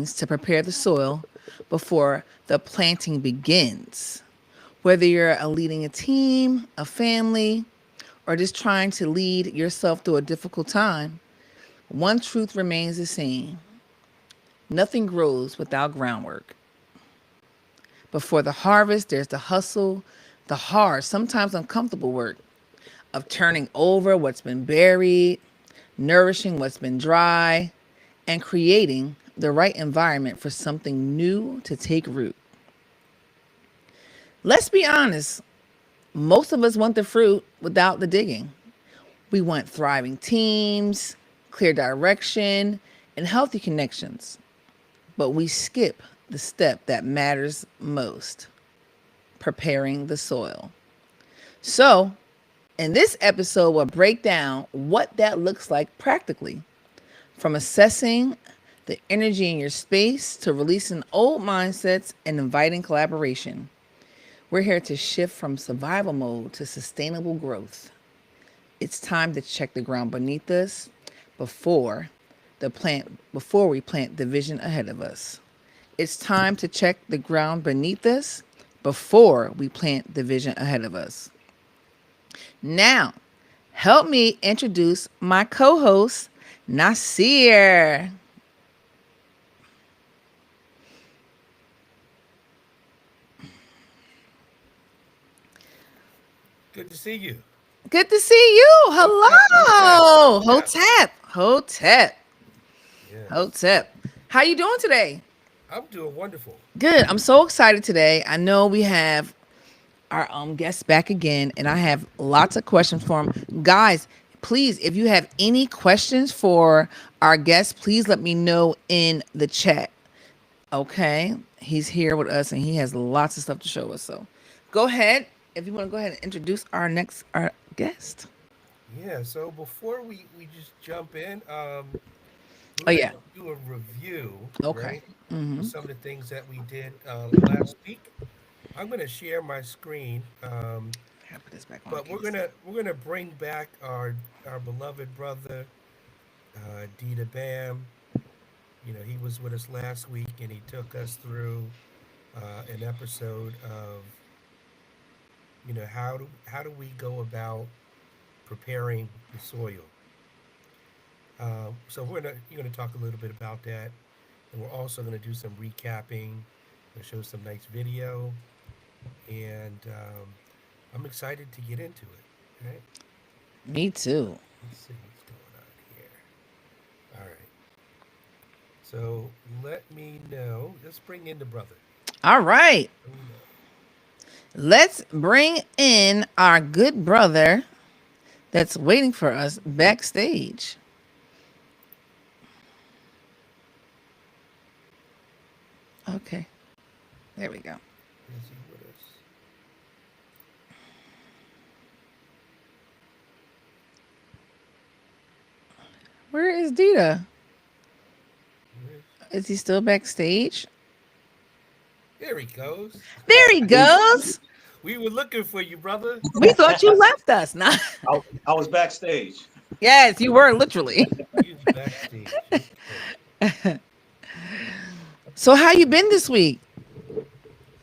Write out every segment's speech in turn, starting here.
means to prepare the soil before the planting begins. Whether you're leading a team, a family, or just trying to lead yourself through a difficult time, one truth remains the same: nothing grows without groundwork. Before the harvest, there's the hustle, the hard, sometimes uncomfortable work of turning over what's been buried, nourishing what's been dry, and creating the right environment for something new to take root. Let's be honest, most of us want the fruit without the digging. We want thriving teams, clear direction, and healthy connections. But we skip the step that matters most: preparing the soil. So, in this episode, we'll break down what that looks like practically, from assessing the energy in your space to releasing old mindsets and inviting collaboration. We're here to shift from survival mode to sustainable growth. It's time to check the ground beneath us before before we plant the vision ahead of us. It's time to check the ground beneath us before we plant the vision ahead of us. Now, help me introduce my co-host, Nasir. Good to see you. Good to see you. Hello. Hotep. Hotep. Yes, Hotep. How you doing today? I'm doing wonderful. Good. I'm so excited today. I know we have our guest back again, and I have lots of questions for him. Guys, please, if you have any questions for our guest, please let me know in the chat. Okay, he's here with us, and he has lots of stuff to show us. So, go ahead if you want to go ahead and introduce our guest. Yeah, so before we just jump in, we're Oh going to yeah. do a review, Okay. right? For some of the things that we did last week. I'm going to share my screen, I gotta put this back on. but Can't see. we're gonna bring back our beloved brother, Dita Bam. You know, he was with us last week, and he took us through an episode of, how do we go about preparing the soil. So you're gonna talk a little bit about that, and we're also gonna do some recapping and show some nice video, and I'm excited to get into it. Right? Me too. Let's see what's going on here. All right. So let me know. Let's bring in the brother. All right. Let me know. Let's bring in our good brother that's waiting for us backstage. Okay. There we go. Is he with us? Where is Dita? Where's... Is he still backstage? There he goes. There he goes. We were looking for you, brother. We thought you left us. Nah. I was backstage. Yes, you were literally. He's backstage. Okay. So how you been this week?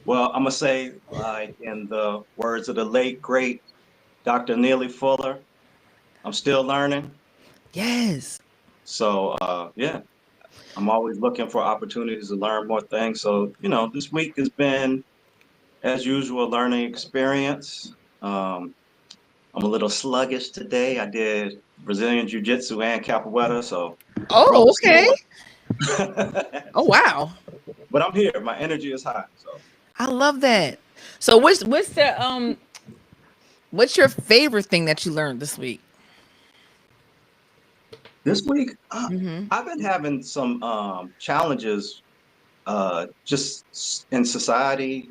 Well, I'm gonna say, like in the words of the late great Dr. Neely Fuller, I'm still learning. Yes. So yeah, I'm always looking for opportunities to learn more things. So this week has been, as usual, a learning experience. I'm a little sluggish today. I did Brazilian Jiu Jitsu and Capoeira, so Oh, roller okay. skating. Oh wow. But I'm here. My energy is high. So I love that. So what's your favorite thing that you learned this week? this week, Mm-hmm. I've been having some challenges just in society,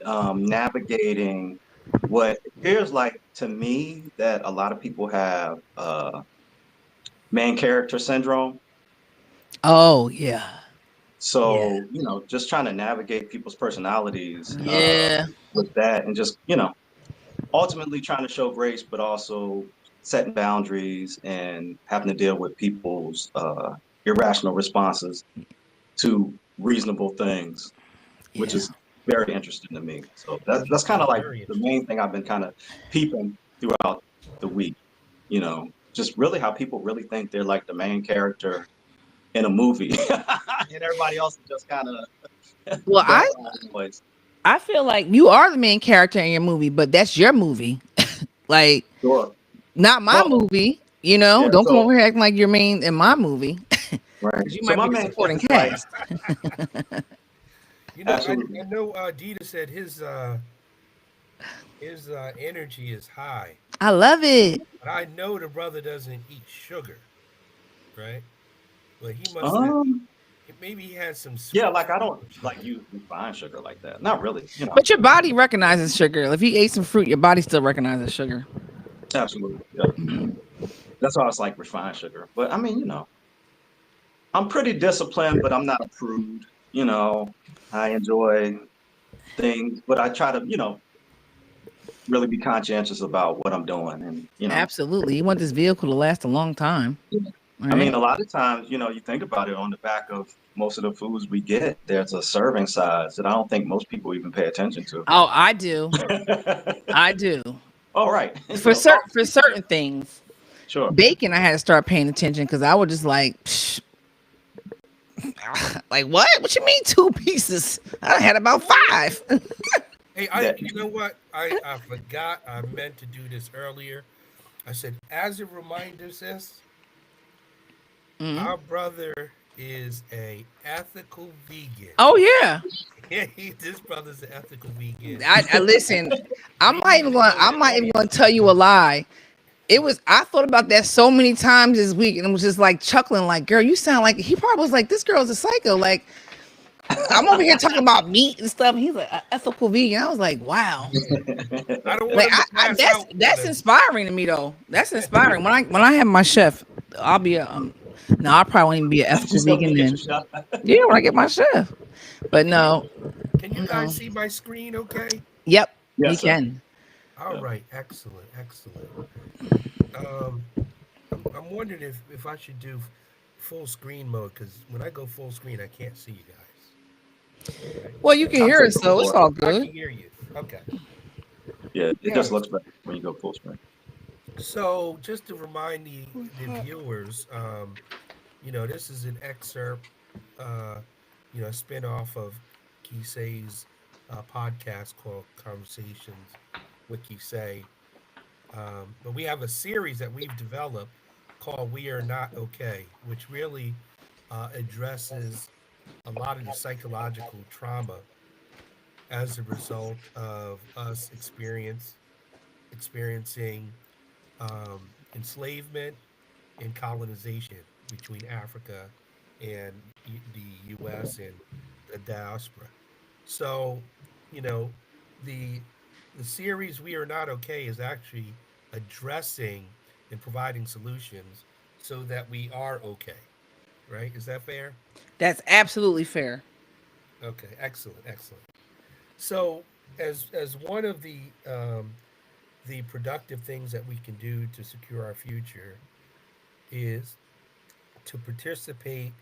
navigating what appears like to me that a lot of people have main character syndrome. Oh yeah. Yeah. So, just trying to navigate people's personalities Yeah. with that and just, ultimately trying to show grace, but also setting boundaries and having to deal with people's irrational responses to reasonable things, which Yeah. is very interesting to me. So that's kind of like Very the interesting. main thing I've been kind of peeping throughout the week. Just really how people really think they're like the main character in a movie, and everybody else is just kind of Well, background noise. I feel like you are the main character in your movie, but that's your movie. Like, Sure. not my Well, movie. You know, yeah. don't come So over here acting like you're main in my movie right. because you So might my be the main thing supporting is like cast. absolutely. I know Dita said his energy is high, I love it. but I know the brother doesn't eat sugar, right? But he must have. Um. Maybe he had some Yeah. sweet Like I fruit don't or like something. use refined sugar like that. Not really. But your body recognizes sugar. If you ate some fruit, your body still recognizes sugar. Absolutely. Yeah. That's why it's like refined sugar. But I mean, I'm pretty disciplined, but I'm not a prude. You know, I enjoy things, but I try to, really be conscientious about what I'm doing. And, Absolutely. You want this vehicle to last a long time, I right? mean, a lot of times, you think about it on the back of most of the foods we get, there's a serving size that I don't think most people even pay attention to. Oh, I do. I do. All right. For Talk certain to for me. certain things. Sure. Bacon, I had to start paying attention because I was just like, like what? What you mean 2 pieces? I had about 5. Hey, That, you know what? I forgot. I meant to do this earlier. I said, as a reminder, sis, Mhm. our brother is a ethical vegan. Oh yeah. Yeah, this brother's an ethical vegan. I listen. We need to know I'm that not even going to tell you a lie. I thought about that so many times this week and it was just like chuckling, like, girl, you sound like, he probably was like, this girl's a psycho. Like, I'm over here talking about meat and stuff. And he's like, ethical vegan. I was like, wow. Yeah. I don't want Like, him to pass out, that's brother. inspiring to me though. That's inspiring. When I have my chef, I'll be a no, I probably won't even be an you ethical still vegan gonna get your then. shot. Yeah, when I get my chef. But no, Can you guys no. see my screen okay? Yep, we Yes, sir. can. All Yeah. right, excellent, excellent. Um, I'm wondering if I should do full screen mode because when I go full screen, I can't see you guys. Right? Well, you can I've hear said us, it so it's before. all I good. can hear you. Okay. Yeah, it just Yes. looks better when you go full screen. So just to remind the viewers, this is an excerpt, uh, a spinoff of Kisei's podcast called Conversations with Kisei. But we have a series that we've developed called We Are Not Okay, which really addresses a lot of the psychological trauma as a result of us experiencing enslavement and colonization between Africa and the U.S. and the diaspora. So, you know, the the series We Are Not Okay is actually addressing and providing solutions so that we are okay. Right? Is that fair? That's absolutely fair. Okay, excellent, excellent. So, as one of the productive things that we can do to secure our future is to participate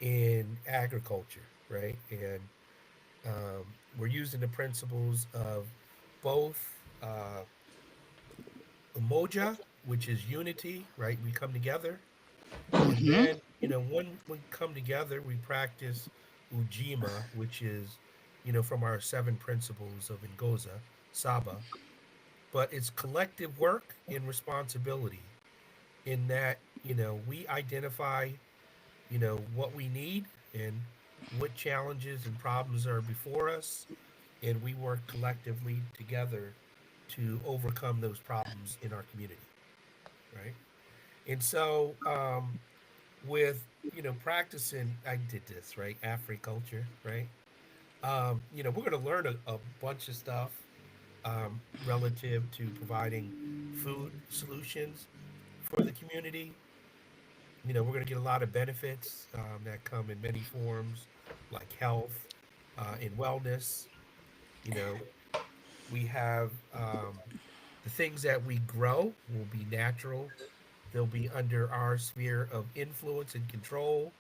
in agriculture, right? And we're using the principles of both umoja, which is unity, right? We come together, and Hmm. then when we come together, we practice ujima, which is from our 7 principles of Ngoza, Saba, but it's collective work and responsibility in that we identify what we need and what challenges and problems are before us, and we work collectively together to overcome those problems in our community, right? And so with practicing, I did this, right, Afri-culture, right? We're going to learn a bunch of stuff relative to providing food solutions for the community. We're going to get a lot of benefits that come in many forms, like health and wellness. You know, we have the things that we grow will be natural. They'll be under our sphere of influence and control.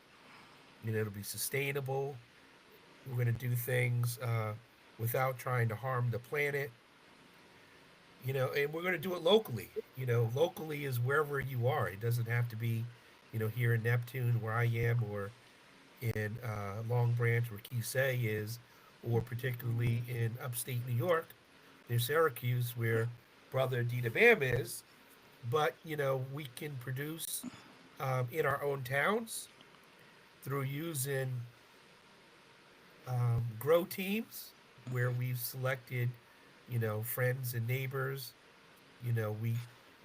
It'll be sustainable. We're going to do things without trying to harm the planet, and we're going to do it locally. Locally is wherever you are. It doesn't have to be, here in Neptune where I am, or in Long Branch where Kisei is, or particularly in upstate New York near Syracuse where Brother Dita Bam is. But, we can produce in our own towns through using grow teams where we've selected, friends and neighbors.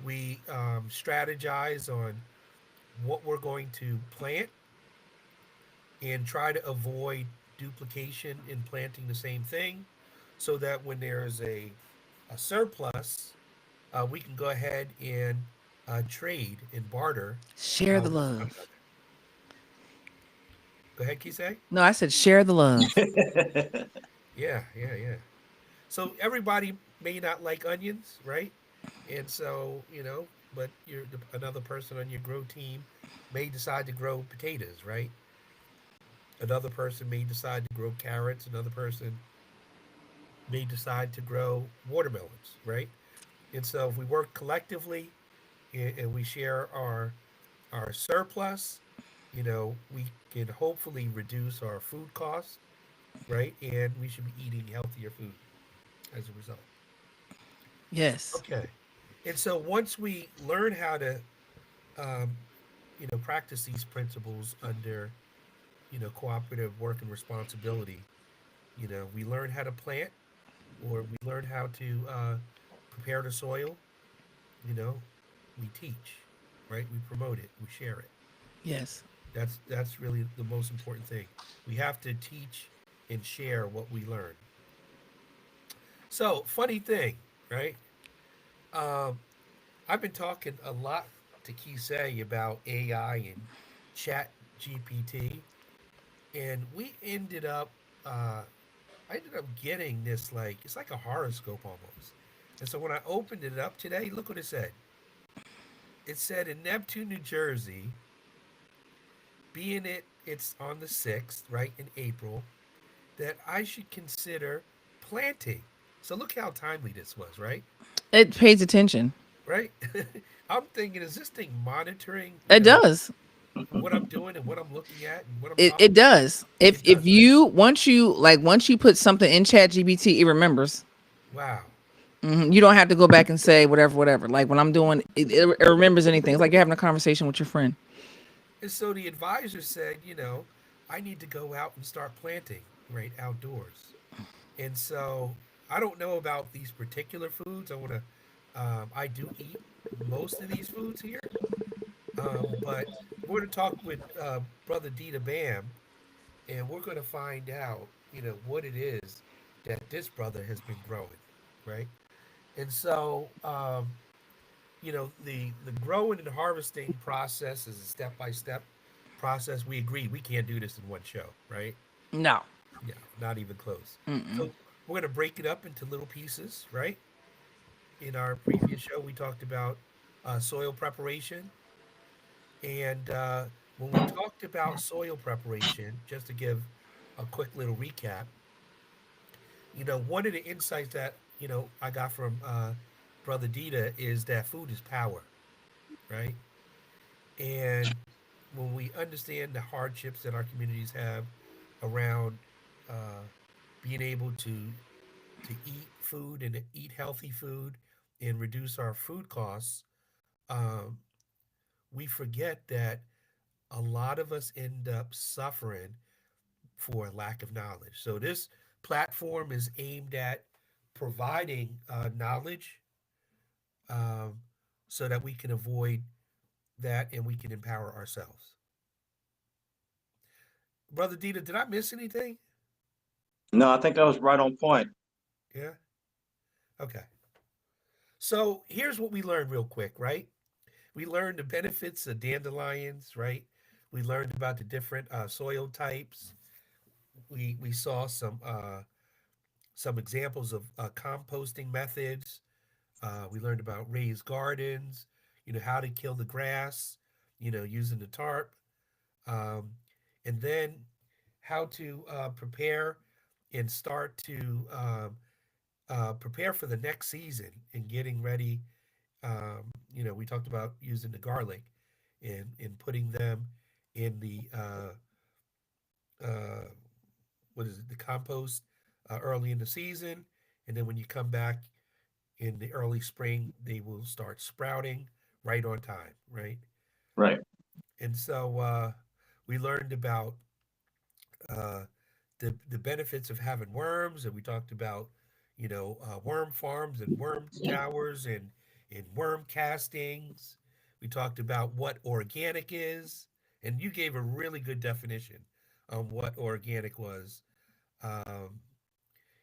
We strategize on what we're going to plant and try to avoid duplication in planting the same thing, so that when there's a surplus, we can go ahead and trade and barter Share the with one love. another. Go ahead, Kisei. No, I said share the love. Yeah, yeah, yeah. So everybody may not like onions, right? And so, but another person on your grow team may decide to grow potatoes, right? Another person may decide to grow carrots. Another person may decide to grow watermelons, right? And so if we work collectively and we share our surplus, we can hopefully reduce our food costs, right? And we should be eating healthier food as a result. Yes. Okay. And so once we learn how to, um, practice these principles under, cooperative work and responsibility, we learn how to plant, or we learn how to prepare the soil, you know, we teach, right? We promote it, we share it. Yes. That's really the most important thing. We have to teach and share what we learn. So, funny thing, right? Um, I've been talking a lot to Kisei about AI and Chat GPT, and we ended up, I ended up getting this, like, it's like a horoscope almost. And so when I opened it up today, look what it said. It said in Neptune, New Jersey, being it's on the 6th, right, in April, that I should consider planting. So look how timely this was, right? It pays attention. Right? I'm thinking, is this thing monitoring, It does. what I'm doing and what I'm looking at and what I'm It talking about? does. If It if does, right? you once you put something in Chat GBT, it remembers. Wow. You don't have to go back and say whatever. Like when I'm doing it remembers anything. It's like you're having a conversation with your friend. And so the advisor said, I need to go out and start planting, right, outdoors. And so I don't know about these particular foods. I do eat most of these foods here. But we're going to talk with Brother Dita Bam, and we're going to find out, what it is that this brother has been growing, right? And so, the growing and harvesting process is a step by step process. We agree we can't do this in one show, right? No. Yeah, not even close. So we're going to break it up into little pieces, right? In our previous show, we talked about soil preparation. And when we talked about soil preparation, just to give a quick little recap, one of the insights that, I got from Brother Dita is that food is power, right? And when we understand the hardships that our communities have around uh, being able to eat food and to eat healthy food and reduce our food costs, um, we forget that a lot of us end up suffering for lack of knowledge. So this platform is aimed at providing knowledge, um, so that we can avoid that and we can empower ourselves. Brother Dita, did I miss anything? No, I think that was right on point. Yeah. Okay. So here's what we learned real quick, right? We learned the benefits of dandelions, right? We learned about the different soil types. We saw some examples of composting methods. We learned about raised gardens, how to kill the grass, using the tarp. Um, and then how to prepare and start to prepare for the next season and getting ready. We talked about using the garlic and putting them in the uh, what is it, the compost early in the season, and then when you come back in the early spring, they will start sprouting right on time, right? Right. And so we learned about uh, the benefits of having worms, and we talked about worm farms and worm towers and worm castings. We talked about what organic is, and you gave a really good definition on what organic was. Um,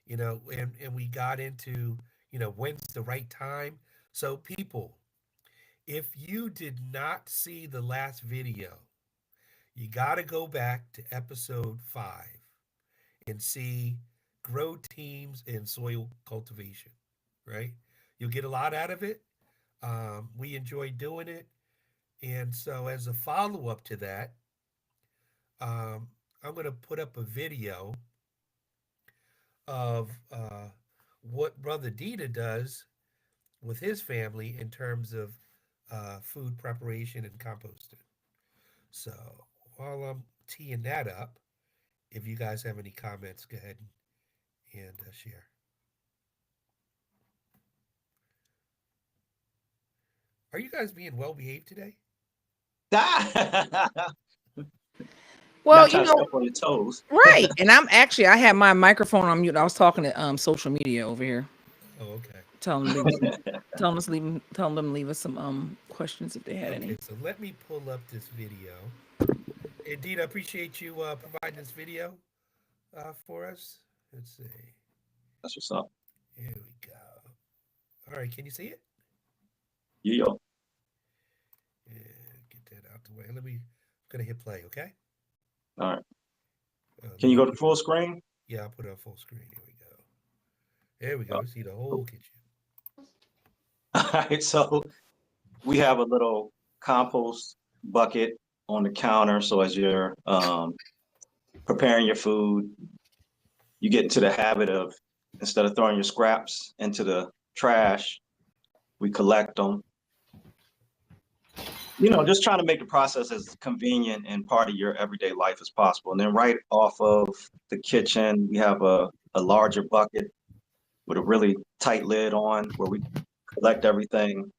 and we got into when's the right time. So people, if you did not see the last video, you got to go back to episode 5 and see grow teams in soil cultivation, right? You'll get a lot out of it. We enjoy doing it. And so, as a follow up to that, um, I'm going to put up a video of what Brother Dita does with his family in terms of food preparation and composting. So, while I'm teeing that up, if you guys have any comments, go ahead and share. Are you guys being well behaved today? Not Well, trying to step on your toes. right. And I had my microphone on mute. I was talking to social media over here, Oh, okay. telling them leave us, telling them leave us some questions if they had Okay, any. so let me pull up this video. Indeed, I appreciate you providing this video for us. Let's see. That's what's up. Here we go. All right, can you see it? Yeah. Yeah, get that out the way. I'm gonna hit play, okay? All right. Let Can you me go to full screen? Yeah, I'll put it on full screen. Here we go. There we go. See the whole kitchen. All right. So we have a little compost bucket on the counter. So as you're preparing your food, you get into the habit of, instead of throwing your scraps into the trash, we collect them. Just trying to make the process as convenient and part of your everyday life as possible. And then right off of the kitchen, we have a larger bucket with a really tight lid on where we collect everything.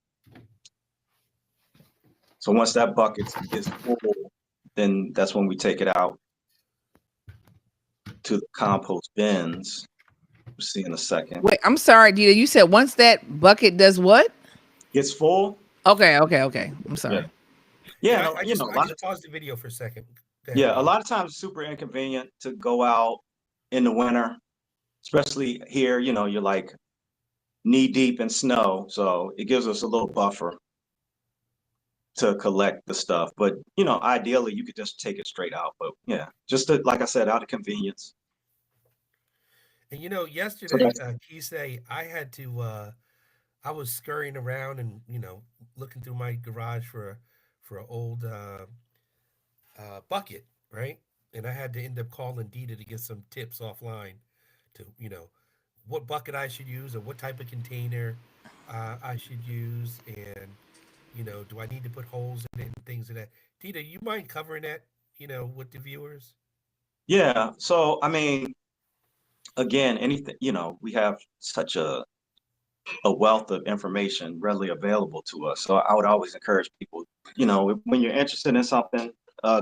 So once that bucket is full, then that's when we take it out to the compost bins. We'll see in a second. Wait, I'm sorry, Dita. You said once that bucket does what? Gets full. Okay. I'm sorry. Yeah. I just paused the video for a second. Yeah, a lot of times it's super inconvenient to go out in the winter, especially here. You're like knee deep in snow, so it gives us a little buffer to collect the stuff. But ideally, you could just take it straight out. But yeah, just like I said, out of convenience. And yesterday, Kisei, I had to. I was scurrying around and looking through my garage for an old bucket, right? And I had to end up calling Dita to get some tips offline to what bucket I should use or what type of container I should use, and do I need to put holes in it and things like that. Dita, you mind covering that with the viewers? Yeah. So I mean, again, anything, we have such a wealth of information readily available to us. So I would always encourage people, when you're interested in something,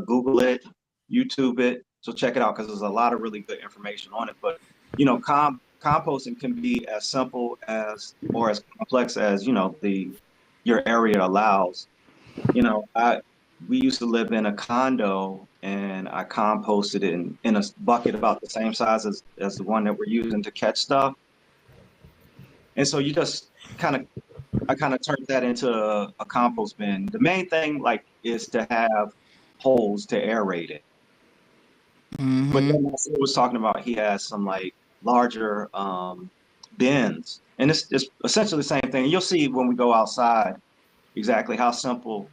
Google it, YouTube it. So check it out, because there's a lot of really good information on it. But, composting can be as simple as, or as complex as, your area allows. We used to live in a condo, and I composted it in a bucket about the same size as the one that we're using to catch stuff. And so I kind of turned that into a compost bin. The main thing is to have holes to aerate it. Mm-hmm. But then he was talking about, he has some larger bins, and it's essentially the same thing. You'll see when we go outside exactly how simple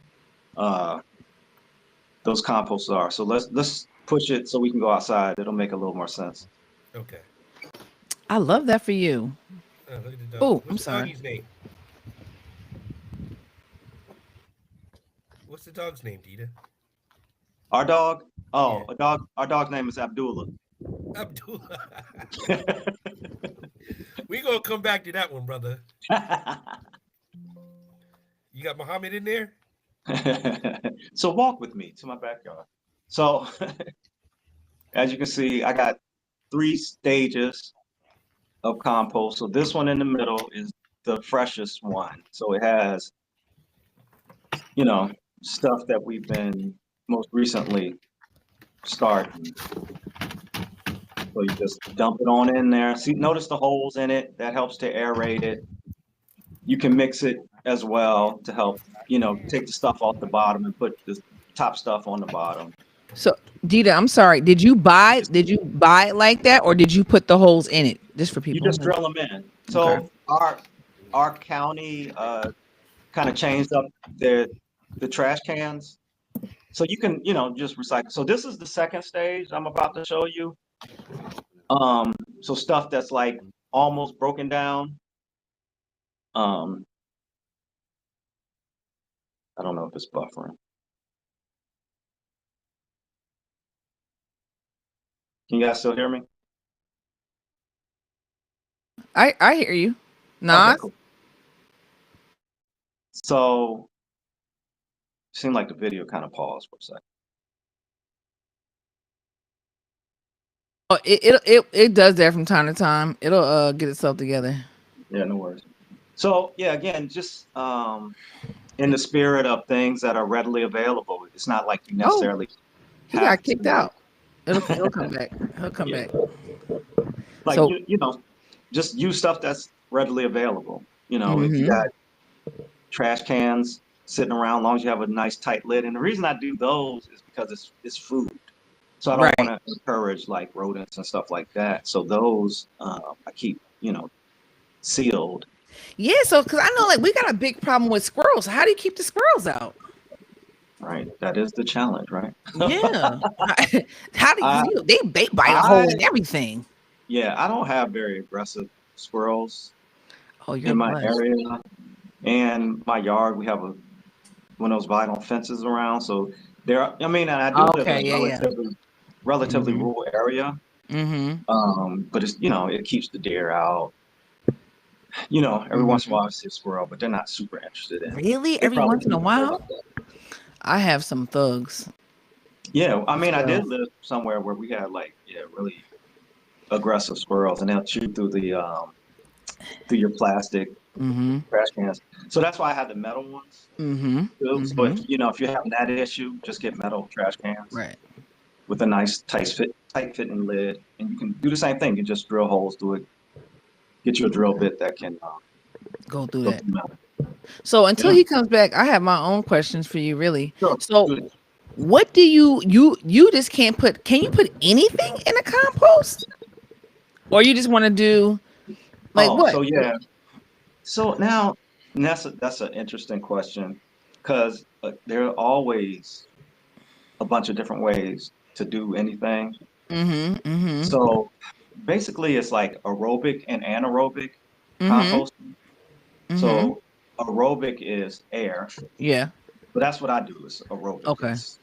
those composts are. So let's push it so we can go outside. It'll make a little more sense. Okay. I love that for you. Look at the dog. Oh, I'm What's the sorry. doggy's name? What's the dog's name, Dita? Our dog. Oh, Yeah. a dog. Our dog's name is Abdullah. Abdullah. We gonna come back to that one, brother. You got Muhammad in there? So walk with me to my backyard. So as you can see, I got 3 stages of compost. So this one in the middle is the freshest one. So it has, you know, stuff that we've been most recently starting. So you just dump it on in there. See, notice the holes in it. That helps to aerate it. You can mix it as well to help, take the stuff off the bottom and put the top stuff on the bottom. So, Dita, I'm sorry. Did you buy it like that, or did you put the holes in it just for people? You just drill them in. So Okay. our county kind of changed up the trash cans, so you can just recycle. So this is the second stage I'm about to show you. So stuff that's like almost broken down. I don't know if it's buffering. Can you guys still hear me? I hear you. Okay, Nas? cool. So seemed like the video kind of paused for a second. Oh, it does that from time to time. It'll get itself together. Yeah, no worries. So yeah, again, just in the spirit of things that are readily available. It's not like you necessarily He have got kicked to, out. He'll come back. He'll come Yeah. back. like So- just use stuff that's readily available. If you got trash cans sitting around, as long as you have a nice tight lid. And the reason I do those is because it's food. So I don't Right. want to encourage like rodents and stuff like that. So those I keep, sealed. Yeah, so because I know like we got a big problem with squirrels. How do you keep the squirrels out? Right. That is the challenge, right? Yeah. How do you they bite a hole in everything. Yeah, I don't have very aggressive squirrels Oh, you're in my blessed. area. And my yard, we have one of those vinyl fences around. So and I do live Okay, in yeah, a yeah. relatively Mhm. rural area. Mm-hmm. But it's, it keeps the deer out. Every once in a while I see a squirrel, but they're not super interested in it. Really? They Every probably once in a do more while? like that. I have some thugs. Yeah, I mean, I did Squirrels. live somewhere where we had really aggressive squirrels, and they'll chew through through your plastic Mm-hmm. trash cans. So that's why I had the metal ones Mm-hmm. too. So if you're having that issue, just get metal trash cans Right. with a nice tight fitting lid, and you can do the same thing. You just drill holes through it. Get you a drill bit that can Go through go that. through metal. So until Yeah. he comes back, I have my own questions for you, really. Sure. So Good. what do you just can't put, can you put anything in a compost? Or you just want to do like what? So yeah. So now that's an interesting question, because there are always a bunch of different ways to do anything. Mm-hmm. Mm-hmm. So basically, it's like aerobic and anaerobic Mm-hmm. composting. Mm-hmm. So aerobic is air, Yeah. but that's what I do is aerobic. Okay. It's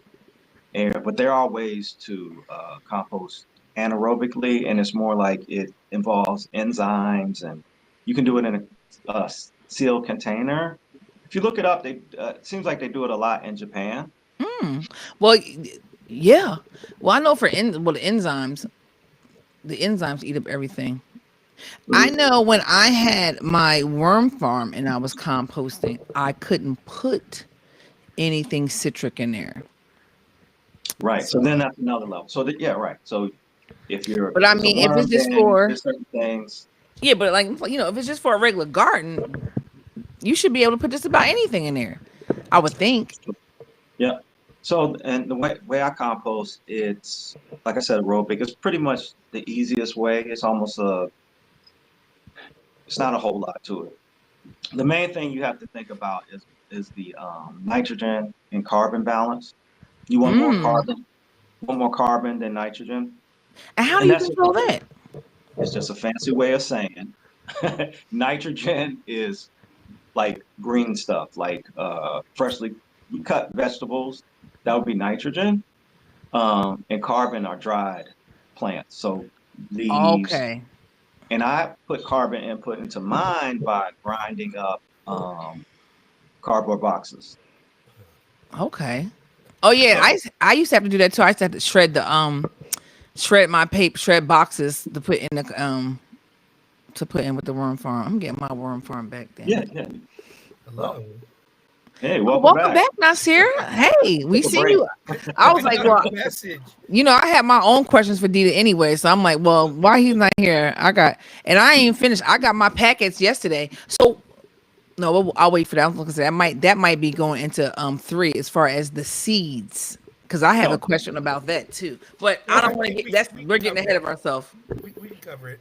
air, but there are ways to compost anaerobically, and it's more like it involves enzymes, and you can do it in a sealed container. If you look it up, it seems like they do it a lot in Japan. Well, yeah. Well, I know for the enzymes eat up everything. I know when I had my worm farm and I was composting, I couldn't put anything citric in there. Right. So then that's another level. So yeah, right. So if you're, But I it's a mean, if worm it's just bin, for there's certain things. yeah, but like if it's just for a regular garden, you should be able to put just about anything in there. I would think. Yeah. So, and the way I compost, it's like I said, aerobic. It's pretty much the easiest way. It's not a whole lot to it. The main thing you have to think about is the nitrogen and carbon balance. You want more carbon want more carbon than nitrogen. And how do And you that's control that? it's just a fancy way of saying nitrogen is like green stuff, like freshly cut vegetables. That would be nitrogen. And carbon are dried plants. So leaves. Okay. And I put carbon input into mine by grinding up cardboard boxes. Okay. Oh yeah, So I used to have to do that too. I used to have to shred my paper, shred boxes to put in the to put in with the worm farm. I'm getting my worm farm back then. yeah, yeah. Well, Hello. hey, Oh, welcome welcome back. back, Nasir. Hey, we Took a seen break. you. I was I like, got well, a message. I had my own questions for Dita anyway, so I'm like, well, why he's not here? And I ain't even finished. I got my packets yesterday, so no, I'll wait for that. I'm looking at that might be going into 3 as far as the seeds, because I have a Oh, question about that too. But I Well, I don't want to think get that's we can we're getting cover ahead it. of ourselves. We can cover it.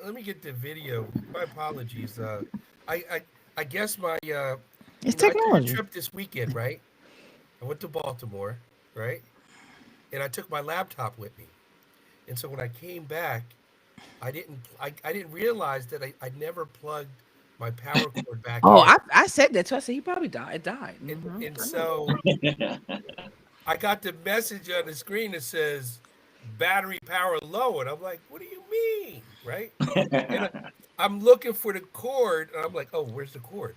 Let me get the video. My apologies. I I guess It's I took a technology. trip this weekend, right? I went to Baltimore, right? And I took my laptop with me. And so when I came back, I didn't realize that I never plugged my power cord back Oh, in. I said that too. I said he probably died. It died. And I know. so I got the message on the screen that says battery power low. And I'm like, what do you mean? Right? And I'm looking for the cord. And I'm like, oh, where's the cord?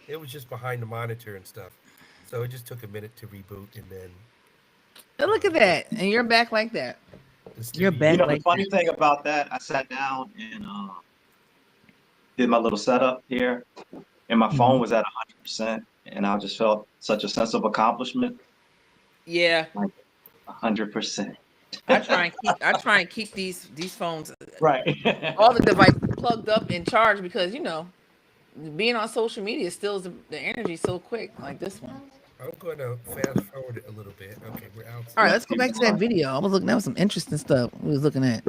It was just behind the monitor and stuff. So it just took a minute to reboot and then And look at uh, that, and you're back like that. the You're you back studio. know, the like funny that. thing about that, I sat down and did my little setup here, and my phone Mhm. was at 100%, and I just felt such a sense of accomplishment, Yeah, like 100%. I try and keep these phones, Right. all the devices plugged up and charged because being on social media steals the energy so quick, like this one. I'm going to fast forward it a little bit. Okay, we're All right, outside. let's go Keep back to that going. video. I was looking. That was some interesting stuff we was looking at.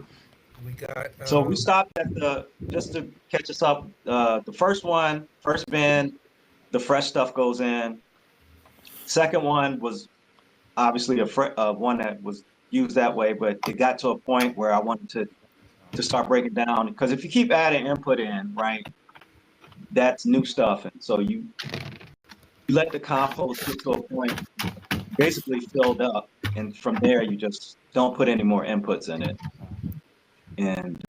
We got So we stopped at just to catch us up, the first bin, the fresh stuff goes in. Second one was obviously one that was used that way, but it got to a point where I wanted to start breaking down, because if you keep adding input in, right, that's new stuff. And so you let the compost get to a point basically filled up, and from there you just don't put any more inputs in it, and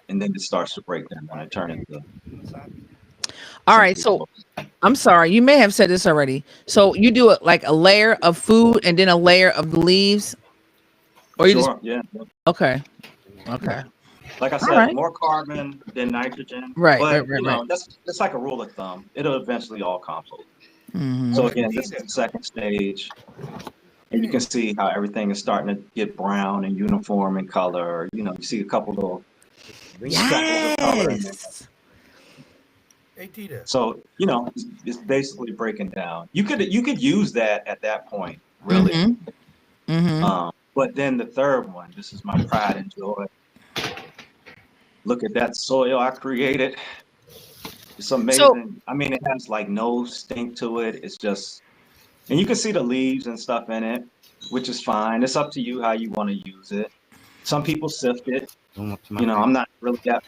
then it starts to break down and turn into All some right, so compost. I'm sorry, you may have said this already. So you do it like a layer of food and then a layer of the leaves, or you just Sure, yeah. okay, Yeah. okay, Like I all said, right, more carbon than nitrogen, right, right, but right, right. that's like a rule of thumb. It'll eventually all compost. Hmm. So oh, again, this is Dina. the second stage, and you can Hmm. see how everything is starting to get brown and uniform in color. You see a couple little speckles of color in there. Yes. Hey, Dina. So it's basically breaking down. You could use that at that point, really. Mm-hmm. Mm-hmm. But then the third one, this is my pride and joy. Look at that soil I created. It's So amazing. I mean, it has like no stink to it. It's just, and you can see the leaves and stuff in it, which is fine. It's up to you how you want to use it. Some people sift it. I'm not really that.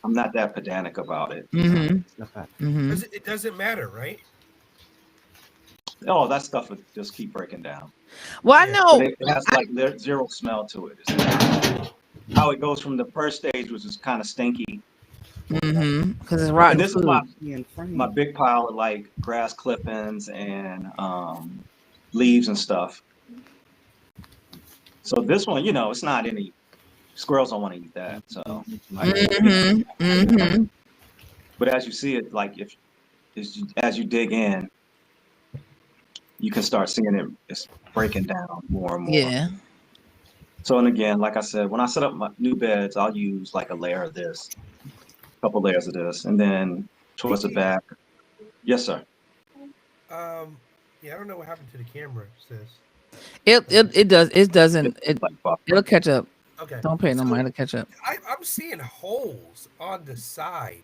I'm not that pedantic about it. mm-hmm. Mm-hmm. It doesn't matter, right? Oh, that stuff would just keep breaking down. Well, I Yeah. But know. it has like zero smell to it. It's how it goes from the first stage, which is kind of stinky. Mm-hmm. Because it's And rotten this is my food. my big pile of like grass clippings and leaves and stuff. So this one, it's not any squirrels don't want to eat that. So I can keep it. Mm-hmm. Mm-hmm. But as you see it, like as you dig in, you can start seeing it's breaking down more and more. Yeah. So, and again, like I said, when I set up my new beds, I'll use like a layer of this, a couple layers of this, and then Hey, towards the Dina. back. Yes, sir. Yeah, I don't know what happened to the camera, sis. It does. It doesn't. It's like It'll buffering. catch up. Okay. Don't pay no So mind. It'll catch up. I'm seeing holes on the side.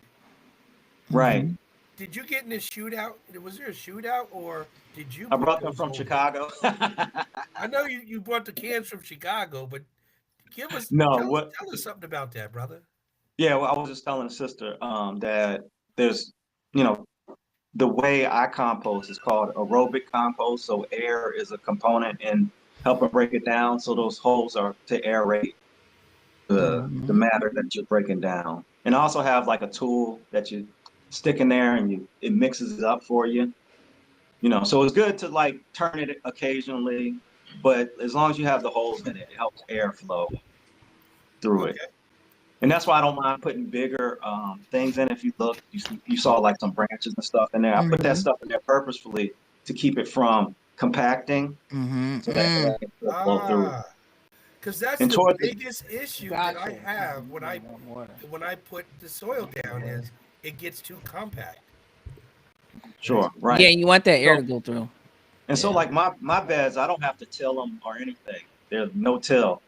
Right. Mm-hmm. Did you get in a shootout? Was there a shootout, or did you I put brought them those from holes? Chicago. I know you brought the cans from Chicago, but give us No, tell us what? tell us something about that, brother. Yeah, well, I was just telling the sister that there's, you know, the way I compost is called aerobic compost. So air is a component in helping break it down. So those holes are to aerate the Mhm. matter that you're breaking down. And I also have like a tool that you stick in there and it mixes it up for you. You know, so it's good to like turn it occasionally, but as long as you have the holes in it, it helps air flow through it. Okay. And that's why I don't mind putting bigger things in. If you look, you saw like some branches and stuff in there. I put that Mhm. stuff in there purposefully to keep it from compacting, Mhm. so that way I can still flow through it. Ah, because that's And the towards the biggest issue that I Gotcha. have You need more water. when I put the soil down is it gets too compact. Right? sure, Yeah, right. you want that air So to go through. Yeah. like my beds, I don't have to till them or anything. There's no till,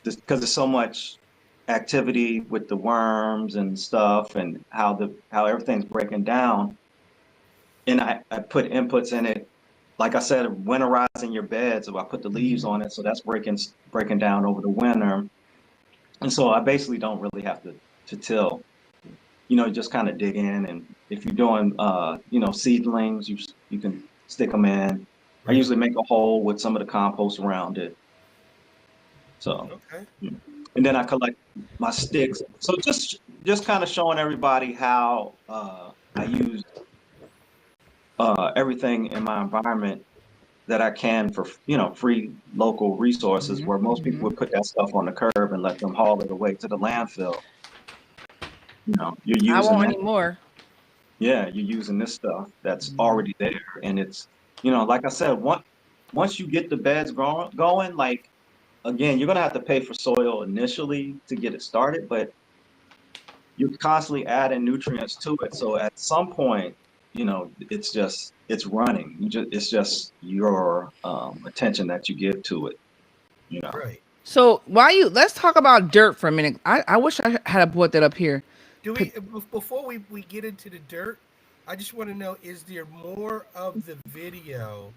just because there's so much activity with the worms and stuff, and how everything's breaking down. And I put inputs in it. Like I said, winterizing your bed. So I put the leaves Mhm. on it. So that's breaking down over the winter. And so I basically don't really have to till. You know, you just kind of dig in. And if you're doing seedlings, you can stick them in. I Right. usually make a hole with some of the compost around it. So, Okay. yeah. And then I collect my sticks. So just kind of showing everybody how I use everything in my environment that I can for free local resources, Mhm. where most people Mhm. would put that stuff on the curb and let them haul it away to the landfill. You know, you're I using won't that. anymore. Yeah, you're using this stuff that's Mhm. already there, and it's like I said, once you get the beds going, like again, you're gonna have to pay for soil initially to get it started, but you're constantly adding nutrients to it. So at some point, it's running. It's just your attention that you give to it. You know. Right. So let's talk about dirt for a minute. I wish I had brought that up here. Do Put, we before we get into the dirt? I just want to know: is there more of the video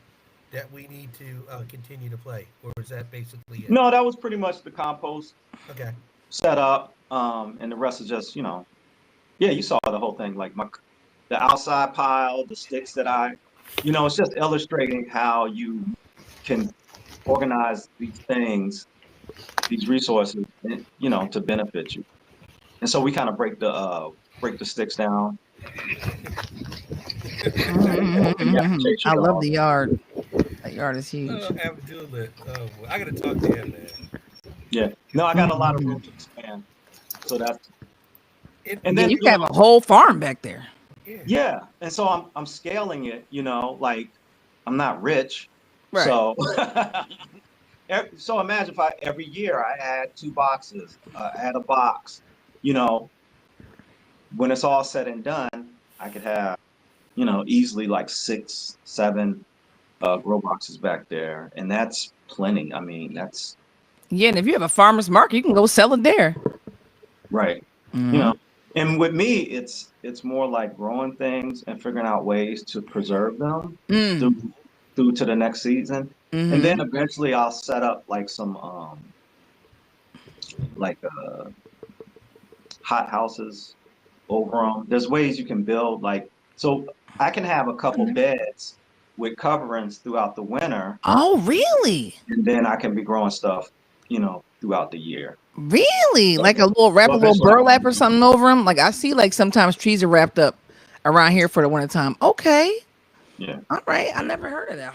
that we need to continue to play, or is that basically it? No, that was pretty much the compost Okay. setup, and the rest is just yeah, you saw the whole thing, like the outside pile, the sticks that it's just illustrating how you can organize these things, these resources, to benefit you. And so we kind of break the sticks down, and you have to chase I your love dog. the yard. That yard is huge. Abdullah. Oh, boy. I got to talk to him, man. Yeah. No, I got a lot of room Mhm. to expand. So that's It, and Yeah, then you can have a whole farm back there. yeah. yeah, and so I'm scaling it, like I'm not rich. Right. So so imagine if every year I add 2 boxes, add a box, you know, when it's all said and done, I could have, easily like 6, 7 grow boxes back there. And that's plenty. I mean, that's Yeah, and if you have a farmer's market, you can go sell it there. right. You Hmm. know, and with me, it's more like growing things and figuring out ways to preserve them Mm. through through to the next season. And then Hmm. eventually I'll set up like some like hot houses over them. There's ways you can build so I can have a couple beds with coverings throughout the winter, Oh, really? and then I can be growing stuff, throughout the year. Really? So, Like a little wrap so a little eventually I want burlap to or do something over them. Like I see, like sometimes trees are wrapped up around here for the wintertime. Okay. yeah. All right. I never heard of that.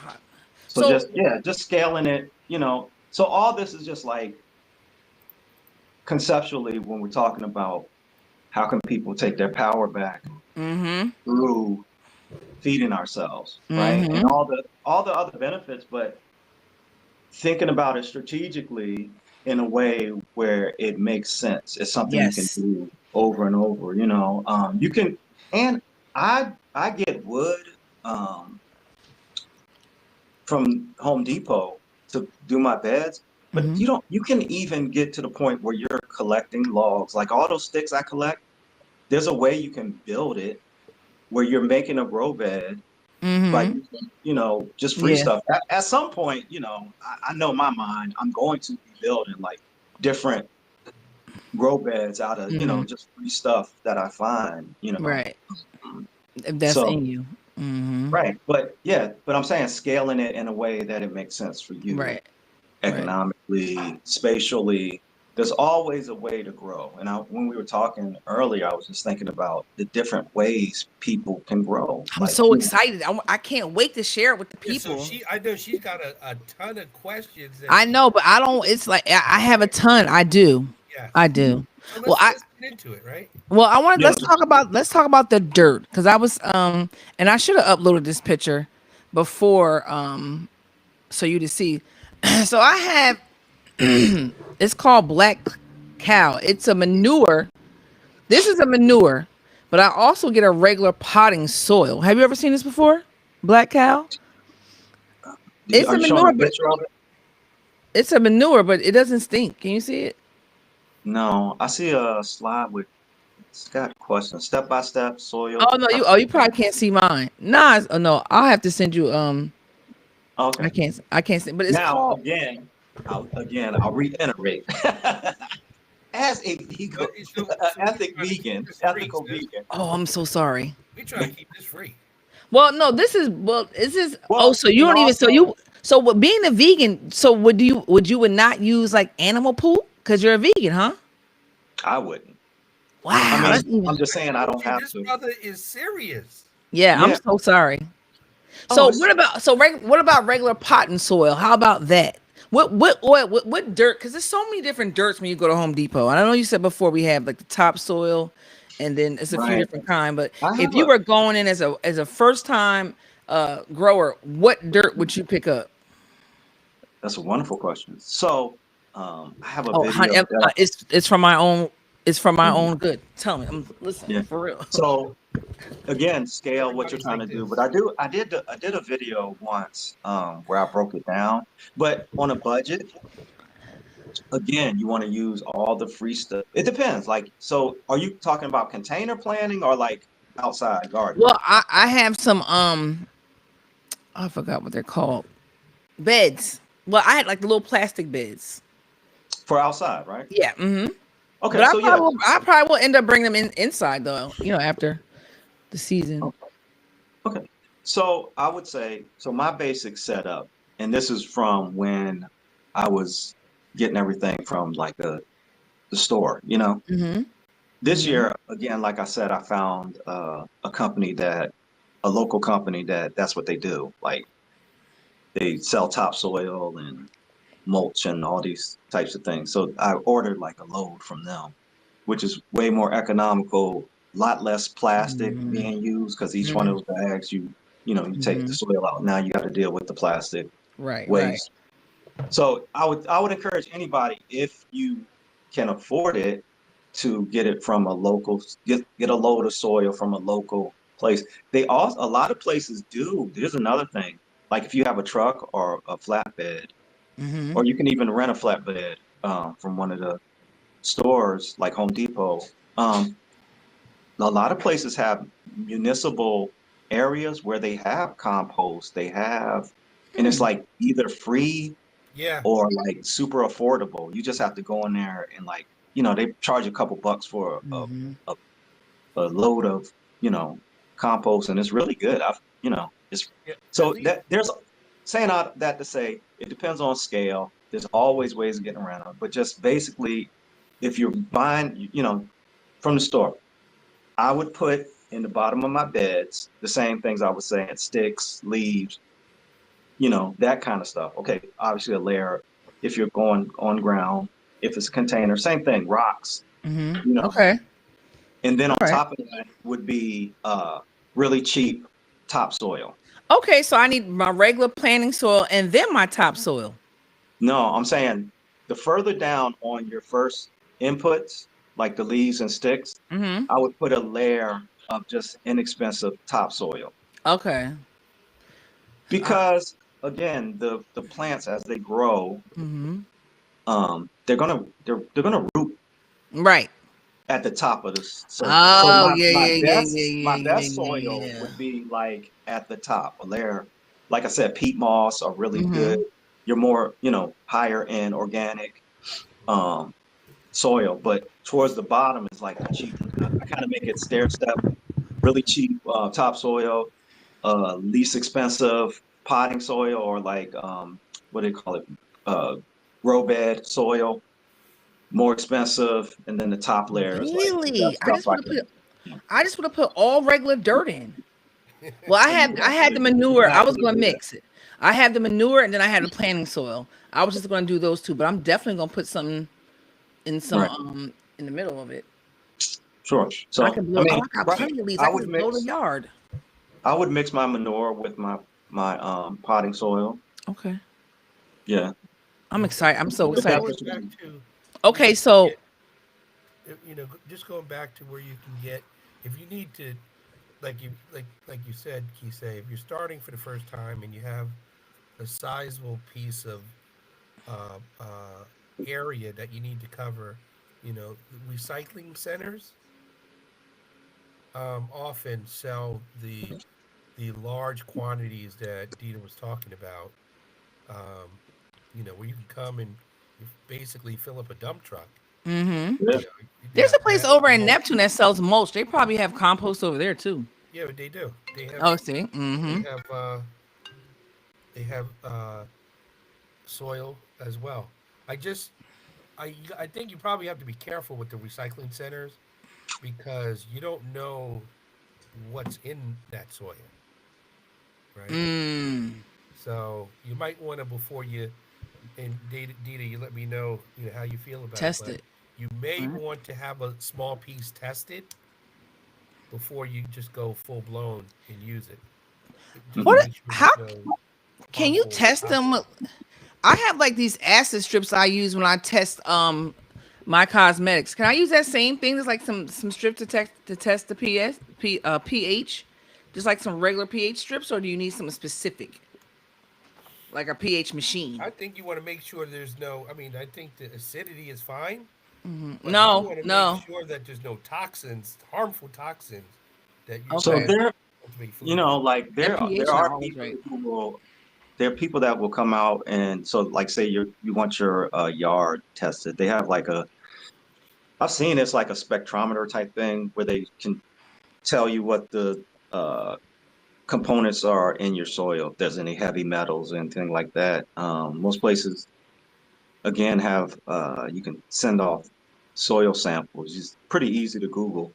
So So just scaling it, So all this is just like conceptually when we're talking about how can people take their power back mm-hmm. through feeding ourselves, right? And Mm-hmm. all the other benefits, but thinking about it strategically in a way where it makes sense. It's something you can Yes. do over and over. You can, and I get wood um, from Home Depot to do my beds, but you can even get to the point where you're collecting logs, like all those sticks I collect. there's a way you can build it where you're making a grow bed by Mm-hmm. using, just free Yeah. stuff. At some point, I know my mind, I'm going to be building like different grow beds out of, Mm-hmm. just free stuff that I find. Right. If that's So, in you. Mm-hmm. right. But yeah, but I'm saying scaling it in a way that it makes sense for you Right. Right. economically, spatially. There's always a way to grow. And when we were talking earlier, I was just thinking about the different ways people can grow. I'm Like, so excited. I can't wait to share it with the Yeah, so people. I know she's got a ton of questions that I she know, but I don't. It's like I have a ton. I do. I yes. do. So Well, let's get into it, right? I want. yeah, Let's talk about the dirt because I was and I should have uploaded this picture before so you to see. So I have. It's called Black Cow. It's a manure. This is a manure, but I also get a regular potting soil. Have you ever seen this before? Black Cow. It's are a you showing manure, a but picture of it? it doesn't stink. Can you see it? No, I see a slide with it's got questions, step by step soil Oh no, you preparation. probably can't see mine. Nah, oh no, I'll have to send you. Okay. I can't see, but it's Now, called. I'll reiterate. As a vegan, So we trying to keep this free, ethical sis. vegan. Oh, I'm so sorry. We trying to keep this free. Well, no, this is. Oh, Well, so you and don't even. So also, you. So with being a vegan, so would not use like animal poop because you're a vegan, huh? I wouldn't. I Wow, mean, that's even. I'm just I saying I told don't you have this to. brother is serious. Yeah, I'm Yeah. so sorry. Oh, So it's what about regular potting soil? How about that? What dirt? Because there's so many different dirts when you go to Home Depot. And I know you said before we have like the topsoil, and then it's a few right. different kind. But I if have you a were going in as a first time grower, what dirt would you pick up? That's a wonderful question. So, I have a Oh, honey, video that it's from my own. It's from my mhm, own good. Tell me, I'm listening yeah. for real. So again, scale what you're Everybody's trying like to do. this. But I did a video once where I broke it down. But on a budget, again, you want to use all the free stuff. It depends. Like, so are you talking about container planning or like outside gardening Well, I have some I forgot what they're called, beds. Well, I had like the little plastic beds. for outside, right? Yeah. Mm-hmm. But Okay, so yeah. I probably will end up bringing them inside though. After the season. Okay. So I would say, so my basic setup, and this is from when I was getting everything from like the store. Mm-hmm. This Mm-hmm. year, again, like I said, I found a local company that's what they do. Like they sell topsoil and mulch and all these types of things. So I ordered like a load from them, which is way more economical, a lot less plastic Mm-hmm. being used because each one Mm-hmm. of those bags, you take the Mm-hmm. soil out. Now you got to deal with the plastic Right. Right. waste. So I would encourage anybody if you can afford it to get it from a local get a load of soil from a local place. They also a lot of places do. There's another thing. Like if you have a truck or a flatbed, Mm-hmm. or you can even rent a flatbed from one of the stores like Home Depot. Um, a lot of places have municipal areas where they have compost. They have, and it's Hmm. like either free Yeah. or like super affordable. You just have to go in there and like, they charge a couple bucks for Mm-hmm. a, a load of, you know, compost, and it's really good. It's Yeah. At so least that there's saying all that to say it depends on scale. There's always ways of getting around it, but just basically, if you're buying, from the store, I would put in the bottom of my beds the same things I was saying: sticks, leaves, that kind of stuff. Okay, obviously a layer if you're going on ground, if it's a container, same thing, rocks, Mm-hmm. you know. Okay. And then All on right. top of that would be really cheap topsoil. Okay. So I need my regular planting soil and then my topsoil. No, I'm saying the further down on your first inputs, like the leaves and sticks, Mm-hmm. I would put a layer of just inexpensive topsoil. Okay. Uh, Because again, the plants as they grow, mm-hmm. they're gonna root Right. at the top of the circle. So Oh, my yeah, my yeah, yeah, yeah, best my yeah, yeah, best yeah, soil yeah. would be like at the top. There, like I said, peat moss are really Mm-hmm. good. You're more, higher in organic um soil, but towards the bottom is like the cheap. I kind of make it stair step, really cheap topsoil, least expensive potting soil, or like what do they call it? Uh, grow bed soil, more expensive, and then the top layer is like the Really? best stuff I can. I just would have put all regular dirt in. Well, I had the manure. I was Exactly, gonna yeah. mix it. I had the manure and then I had the planting soil. I was just gonna do those two, but I'm definitely gonna put something in Right, in the middle of it. sure. I So can I blow. Oh, mean, I got right, plenty of leaves. I I can would just blow the mix yard. I would mix my manure with my potting soil. Okay. Yeah, I'm excited. I'm so but Well, excited. that's going just back me. to where Okay, you can so get, just going back to where you can get, if you need to, like you said, Kisei, if you're starting for the first time and you have a sizable piece of area that you need to cover, recycling centers often sell the large quantities that Dina was talking about. Um, where you can come and you basically fill up a dump truck. hmm Yeah. They there's have a place over in mulch. Neptune that sells mulch. They probably have compost over there too. Yeah, they do. Oh, see. They Mm-hmm. have they have soil as well. I just I think you probably have to be careful with the recycling centers because you don't know what's in that soil, right? Mm. So you might want to before you and Dita, you let me know, how you feel about it, Test but it. you may Right. want to have a small piece tested before you just go full blown and use it, just to Mhm. What? make sure How there's no can you harmful test them? toxins. I have like these acid strips I use when I test my cosmetics. Can I use that same thing? There's like some strip to test the pH, just like some regular pH strips, or do you need something specific like a pH machine? I think you want to make sure there's no. I mean, I think the acidity is fine, but you No, want to make no. sure that there's no toxins, harmful toxins, that you So Okay, can there, cultivate food with. like that there pH are not always people right. who will there are people that will come out, and so like say you want your yard tested. They have like a I've seen it's like a spectrometer type thing where they can tell you what the uh components are in your soil, if there's any heavy metals, anything like that. Most places again have you can send off soil samples. It's pretty easy to Google.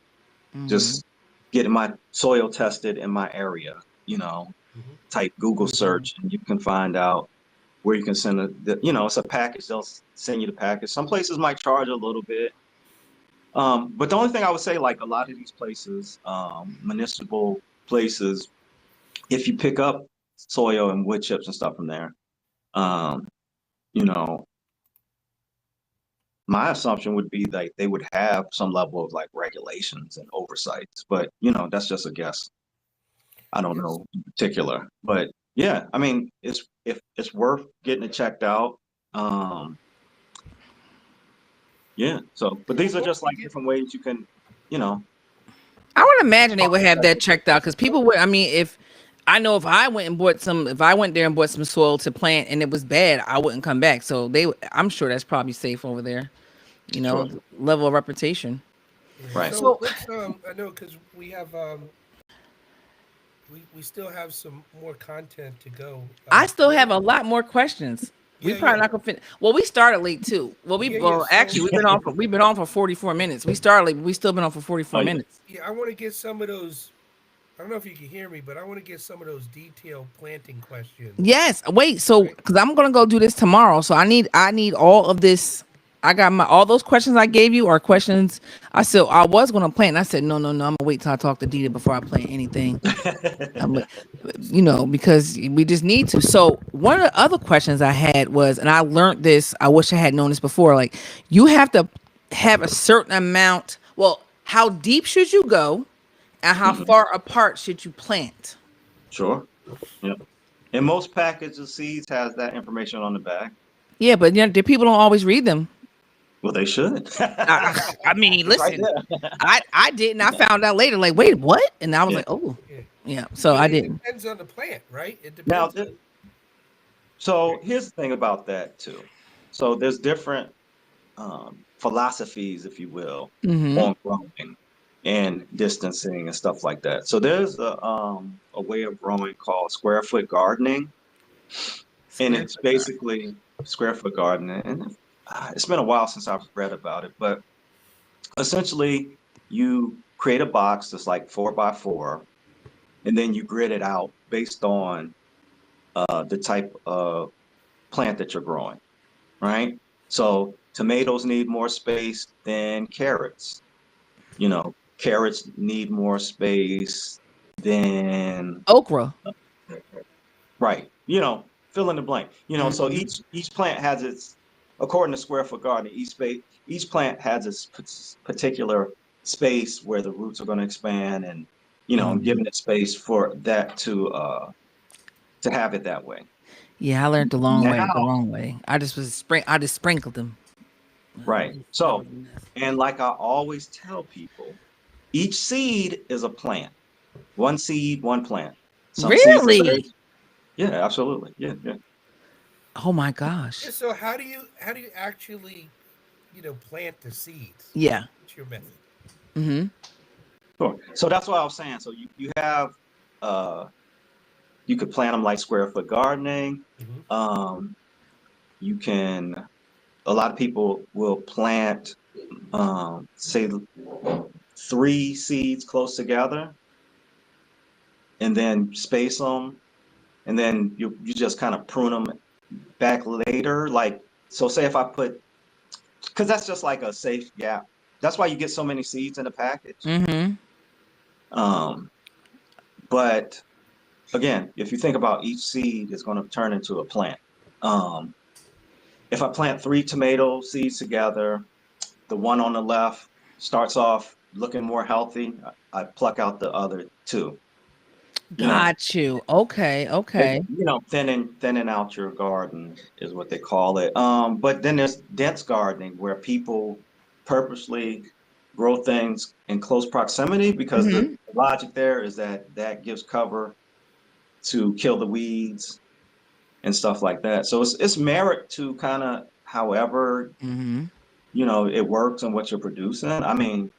Mm-hmm. Just getting my soil tested in my area, Hmm. type Google Mm-hmm. search, and you can find out where you can send it's a package. They'll send you the package. Some places might charge a little bit. But the only thing I would say, like a lot of these places, municipal places, if you pick up soil and wood chips and stuff from there, um, you know, my assumption would be that they would have some level of like regulations and oversights, but that's just a guess. I don't Yes. know in particular, but yeah, I mean, it's if it's worth getting it checked out. Um, yeah. So, but Well, these are once just you like get different ways you can, you know, I would imagine they start would have that testing. checked out because people would. I mean, if I know if I went and bought some, if I went there and bought some soil to plant and it was bad, I wouldn't come back. So I'm sure that's probably safe over there. Sure. Level of reputation. yeah. Right. So So let's I know because we have we still have some more content to go. I still What? have a lot more questions. We Yeah, probably yeah, not gonna finish. Well, we started late too. yeah, yeah. Well So actually we've been on for 44 minutes. We started late, but we still been on for 44 Oh yeah. minutes. yeah, I want to get some of those. I don't know if you can hear me, but I want to get some of those detailed planting questions. Yes. Wait. So, Right? because I'm gonna go do this tomorrow, so I need all of this. I got my all those questions I gave you are questions. I said I was gonna plant. And I said no. I'm gonna wait till I talk to Dita before I plant anything. I'm, because we just need to. So one of the other questions I had was, and I learned this. I wish I had known this before. Like, you have to have a certain amount. Well, how deep should you go, and how Mhm. far apart should you plant? Sure. Yeah. And most package of seeds has that information on the back. Yeah, but the people don't always read them. Well, they should. I mean, It's right listen, there. I didn't. I found out later, like, wait, what? And I was Yeah. like, oh, Yeah. yeah. So But I it didn't. depends on the plant, right? It Now, depends on. so here's the thing about that too. So there's different philosophies, if you will, Mm-hmm. on growing and distancing and stuff like that. So there's a way of growing called square foot gardening, and Square it's foot garden. basically square foot gardening. And it's been a while since I've read about it, but essentially you create a box that's like 4 by 4, and then you grid it out based on the type of plant that you're growing, right? So tomatoes need more space than carrots. You know, carrots need more space than Okra. right. You know, fill in the blank. You know, so Mm-hmm. each plant has its according to Square Foot Garden, each plant has its particular space where the roots are going to expand, and you know, Mm-hmm. giving it space for that to have it that way. Yeah, I learned the long way, the Now, wrong way. I just sprinkled them. right. So, and like I always tell people, each seed is a plant. One seed, one plant. Some seeds are very, Really? yeah, absolutely. Yeah, yeah. Oh my Yeah, gosh. so how do you actually, plant the seeds? Yeah. What's your method? Mm-hmm. Sure. So that's what I was saying. So you have uh you could plant them like square foot gardening. Hmm. Um you can a lot of people will plant say 3 seeds close together and then space them, and then you just kind of prune them back later. Like, so say if I put, because that's just like a safe gap. That's why you get so many seeds in a package. Mm-hmm. Um, but again, if you think about each seed is going to turn into a plant. Um, if I plant 3 tomato seeds together, the one on the left starts off looking more healthy. I pluck out the other 2. You know, Got you. Okay. Okay. thinning out your garden is what they call it. But then there's dense gardening where people purposely grow things in close proximity because the Mm-hmm. logic there is that that gives cover to kill the weeds and stuff like that. So it's merit to kind of however, Mm-hmm. it works and what you're producing. I mean,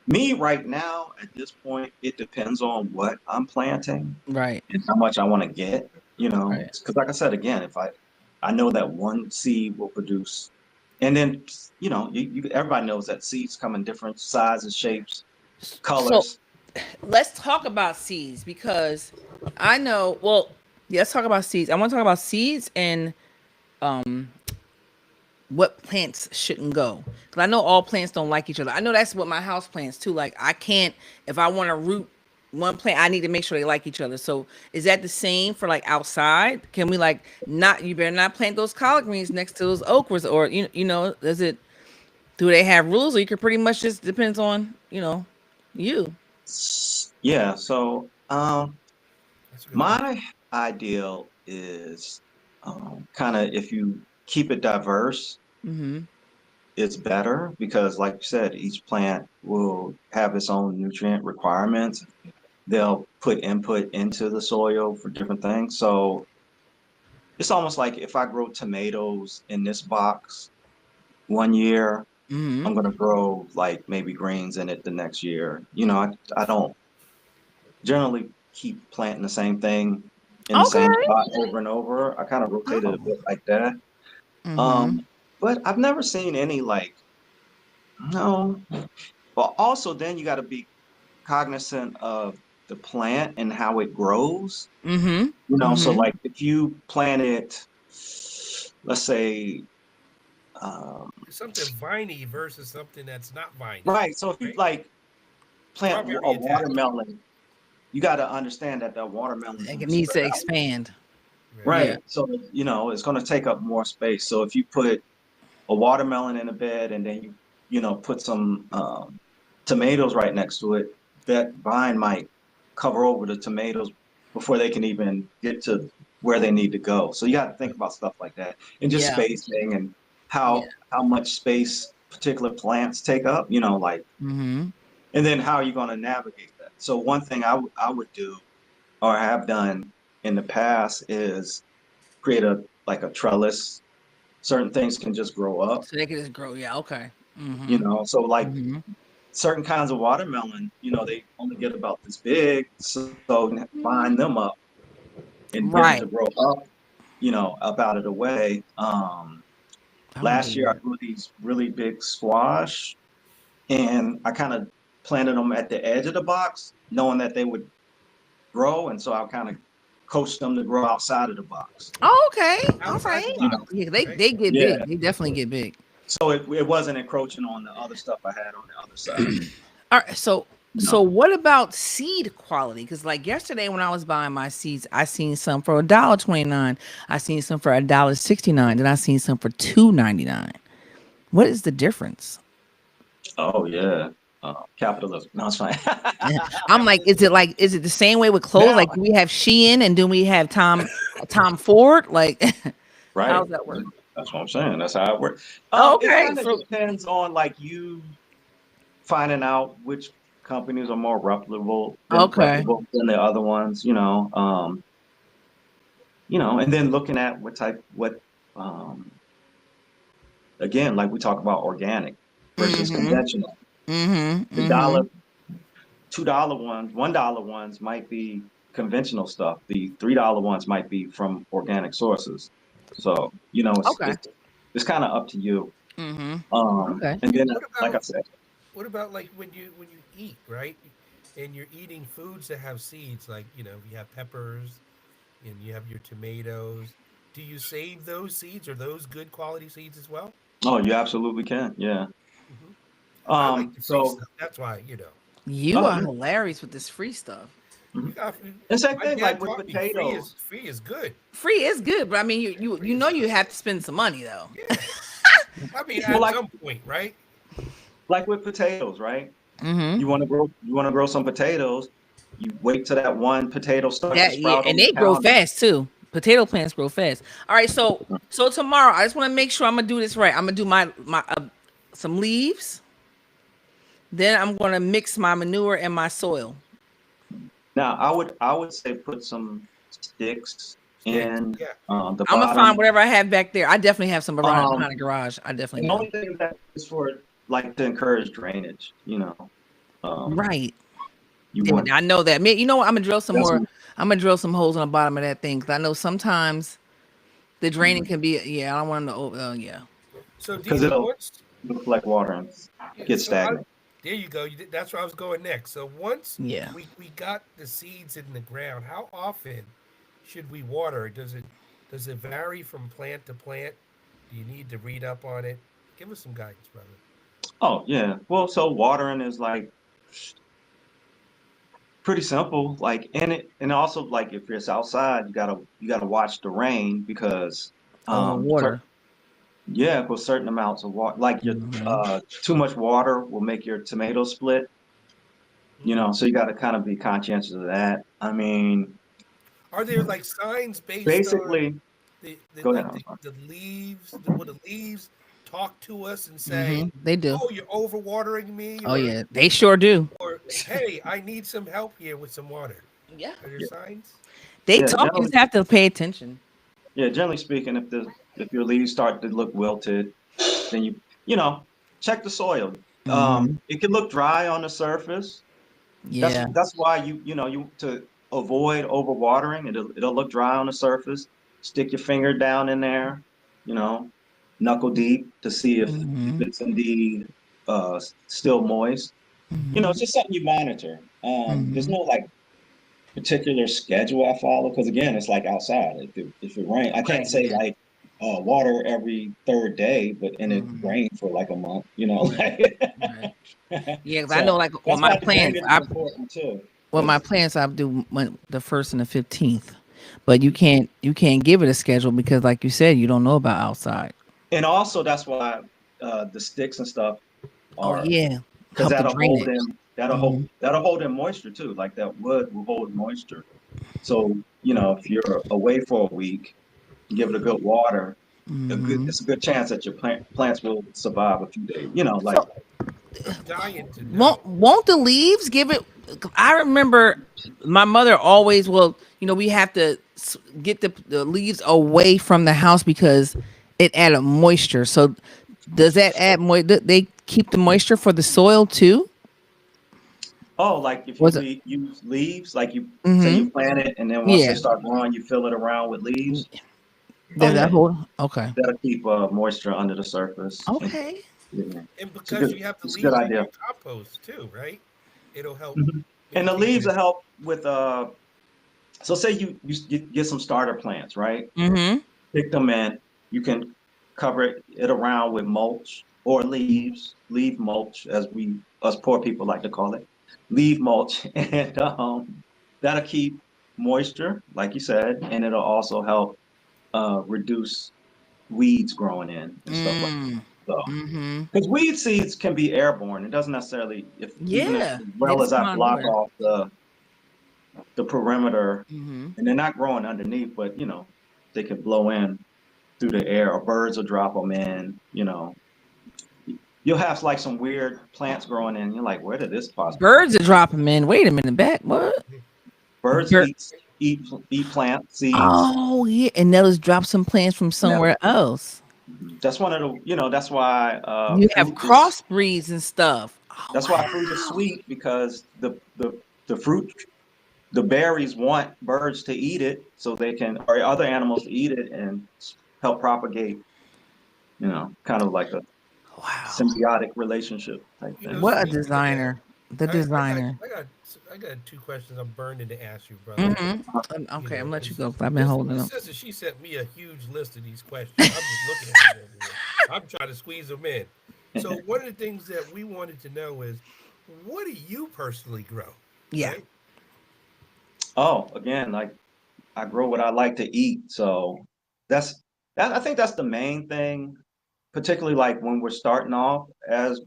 me right now at this point, it depends on what I'm planting Right. and how much I want to get, Right. because like I said, again, if I know that one seed will produce, and then, everybody knows that seeds come in different sizes, shapes, So colors. let's talk about seeds because I know. Well, yeah, let's talk about seeds. I want to talk about seeds and um what plants shouldn't go. Because I know all plants don't like each other. I know that's what my house plants too. Like I can't, if I want to root one plant, I need to make sure they like each other. So is that the same for like outside? Can we like not? You better not plant those collard greens next to those okras, or does it? Do they have rules, or you could pretty much just depends on you. Yeah, so That's a good question. my ideal is kind of if you keep it diverse, Mm-hmm. it's better because, like you said, each plant will have its own nutrient requirements. They'll put input into the soil for different things. So it's almost like if I grow tomatoes in this box one year, Mm-hmm. I'm gonna grow like maybe greens in it the next year. I don't generally keep planting the same thing in the same Okay. spot over and over. I kind of rotate it a Oh. bit like that. Mm-hmm. But I've never seen any like no. But also then you got to be cognizant of the plant and how it grows. Mm-hmm. So Mm-hmm. like if you plant it, let's say, um, Something viney versus something that's not viney, right. So if you right? like plant Strawberry a attack. watermelon, you got to understand that the watermelon is Like going it to needs spread to out. expand. Right. Yeah. Right. So, it's going to take up more space. So if you put a watermelon in a bed and then put some tomatoes right next to it, that vine might cover over the tomatoes before they can even get to where they need to go. So you got to think Right. about stuff like that and just Yeah. spacing and Yeah. how much space. particular plants take up, you know, like, Mm-hmm. and then how are you going to navigate that? So one thing I would do or have done in the past is create a trellis. Certain things can just grow up, So they can just grow. Yeah. Okay. you Mm-hmm. know. So like Mm-hmm. certain kinds of watermelon, you know, they only get about this big, so line them up and get them Right. to grow up, you know, up out of the way. I would Last do year I that. grew these really big squash, and I kind of planted them at the edge of the box, knowing that they would grow, and so I kind of coached them to grow outside of the box. Oh, okay. All Outside the right. You know, box. Yeah, they Okay. they get yeah. big. They definitely get big. So it wasn't encroaching on the other stuff I had on the other side. All right. So You so know. what about seed quality? Because like yesterday when I was buying my seeds, I seen some for $1.29. I seen some for $1.69. Then I seen some for $2.99. What is the difference? Oh yeah. Capitalism. No, it's fine. I'm like, is it the same way with clothes? Now, Like, do we have Shein and do we have Tom Ford? Like, right. how's that work? That's what I'm saying. That's how it works. Oh, It okay. kind of So depends on like you finding out which companies are more okay. reputable than the other ones, and then looking at um, again, like we talk about organic versus Mm-hmm. conventional. Mm-hmm. The Mm-hmm. dollar, $2 ones, $1 ones might be conventional stuff. The $3 ones might be from organic sources. So, it's Okay. it's it's kind of up to you. Mm-hmm. Okay. And then, What like I about said, what about like when you eat, right? And you're eating foods that have seeds, like you have peppers and you have your tomatoes. Do you save those seeds? Are those good quality seeds as well? oh, you absolutely can. Yeah. hmm I like the free So, stuff. That's why You oh are yeah. hilarious with this free stuff. Mhm. you got. And same My thing, like dad with taught me free is potatoes. free is good. Free is good, but I mean, Free you is know you good. have to spend some money though. Yeah. I mean, Well, at some point, right? like with potatoes, right? Mm-hmm. You want to grow some potatoes. You wait till that one potato starts to That yeah, sprout and on the they grow counter. fast too. Potato plants grow fast. All right, so tomorrow I just want to make sure I'm gonna do this right. I'm gonna do my some leaves. Then I'm gonna mix my manure and my soil. Now, I would say put some sticks Sticks. in Yeah. the I'm gonna find bottom. whatever I have back there. I definitely have some around Um, behind the garage. I definitely the do. only thing that is for like to encourage drainage. Um, Right. you Yeah, want I know that. Man, you know what? I'm gonna drill some that's more. I'm gonna drill some holes on the bottom of that thing because I know sometimes the draining because can be. Yeah, I don't want to. Yeah. So Dina, it'll once collect water and yeah, get so I stagnant. there you go. That's where I was going next. So once Yeah. we got the seeds in the ground, how often should we water? Does it vary from plant to plant? Do you need to read up on it? Give us some guidance, brother. Oh yeah. Well, so watering is like pretty simple. Like and also like if it's outside, you gotta watch the rain because Overwater. yeah, with certain amounts of water, like your Hmm. too much water will make your tomatoes split. Mm. So you got to kind of be conscientious of that. I mean, Are there like signs based on basically, the go ahead. like I'm sorry. the leaves? Will the leaves talk to us and say, Hmm. They do. "Oh, you're overwatering me," Oh yeah, they sure do. or "Hey, I need some help here with some water"? Yeah. Are there Yeah, signs? They yeah, talk. You generally, just have to pay attention. yeah, generally speaking, if your leaves start to look wilted, then you know check the soil. Hmm. It can look dry on the surface. That's Yeah. that's why you to avoid overwatering. It'll look dry on the surface. Stick your finger down in there, you know, knuckle deep to see if Hmm. it's indeed still moist. Hmm. It's just something you monitor. There's Hmm. no like particular schedule I follow because again, it's like outside. If it rain, I can't Right. say Yeah. like water every third day, but and it Hmm. rained for like a month. Right. Like Right. Yeah, 'cause I know so like on that's my why the plants, drainage is important too. Because I do the first and the 15th, but you can't give it a schedule because like you said, you don't know about outside. and also that's why the sticks and stuff Oh are yeah, because help to that'll drain hold it. in Hmm. that'll hold in moisture too. Like that wood will hold moisture. So if you're away for a week, give it a good water. Mhm. it's a good chance that your plants will survive a few days. You know, like So I'm dying to know. won't the leaves give it? I remember my mother always. Well, we have to get the leaves away from the house because it added moisture. So does that add moisture? They keep the moisture for the soil too? oh, like if you Was it? use leaves, like you say Mm-hmm. you plant it, and then once they Yeah. start growing, you fill it around with leaves. Oh Does that yeah, hold? Okay. that'll keep moisture under the surface. And Okay. yeah, And it's a because good you have the it's a good leaves in idea. your compost too, right? It'll help Mhm. And the mitigate leaves that. will help with so say you get some starter plants, right? Mm-hmm. Pick them in. You can cover it around with mulch or leaves, leaf mulch, as we us poor people like to call it, leaf mulch, and that'll keep moisture, like you said, and it'll also help reduce weeds growing in and stuff like Mm. that. So, Mm-hmm. because weed seeds can be airborne, it doesn't necessarily, if even if Yeah. as They well just as I come out block nowhere. off the perimeter, Mm-hmm. and they're not growing underneath, but they can blow in through the air, or birds will drop them in. You'll have like some weird plants growing in. You're like, where did this possibly come Birds are dropping them in. Wait a minute. Back. What? Mhm. from? Birds Bir- eat plant seeds, oh yeah. And they'll just drop some plants from and somewhere else. that's one of the. That's why You have crossbreeds and stuff. Oh fruit is wow. sweet, because the fruit, the berries want birds to eat it so they can, or other animals to eat it and help propagate. Kind of like a Wow. symbiotic relationship type thing. What a Speaking of that, designer. The I, I got designer. I got I got two questions I'm burning to ask you, brother. Mm-hmm. You Okay, I'm know, gonna let you because go. I've been this holding this them. sister, she sent me a huge list of these questions. I'm just looking at them over here. I'm trying to squeeze them in. So one of the things that we wanted to know is, what do you personally grow, Yeah. right? Oh, again, like I grow what I like to eat. So that's I think that's the main thing, particularly like when we're starting off as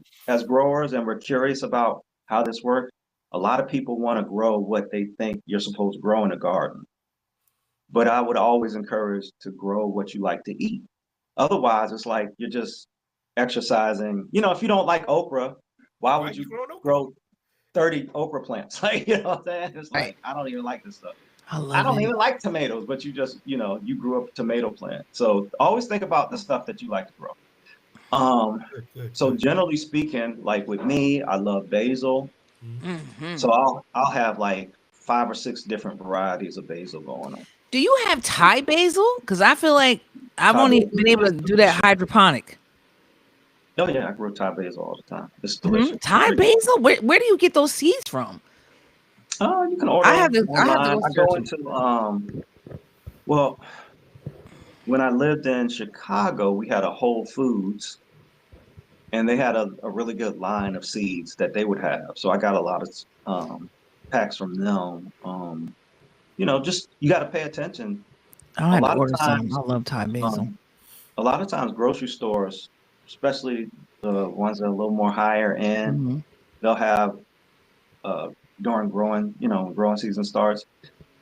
growers and we're curious about how this works. A lot of people want to grow what they think you're supposed to grow in a garden. But I would always encourage to grow what you like to eat. Otherwise, it's like you're just exercising. If you don't like okra, why Why would you you growing okra? grow 30 okra plants? Like, what I'm saying? It's Right. like, I don't even like this stuff. I I love don't it. even like tomatoes, but you grew up a tomato plant. So always think about the stuff that you like to grow. Um, Good, good, so good. generally speaking, like with me, I love basil. Mhm. Hmm. So I'll have like 5 or 6 different varieties of basil going on. Do you have Thai basil? Because I feel like I've Thai only basil been able is to do that delicious. hydroponic. Oh yeah, I grow Thai basil all the time. It's Hmm. delicious. Thai basil? Where do you get those seeds from? You can order them I have to online. go I go search them. into well, when I lived in Chicago, we had a Whole Foods, and they had a really good line of seeds that they would have. So I got a lot of packs from them. Just you got to pay attention. I'll A have to lot of order some. times, I love Thai basil. um, grocery stores, especially the ones that are a little more higher end, Hmm. they'll have uh, during growing season starts,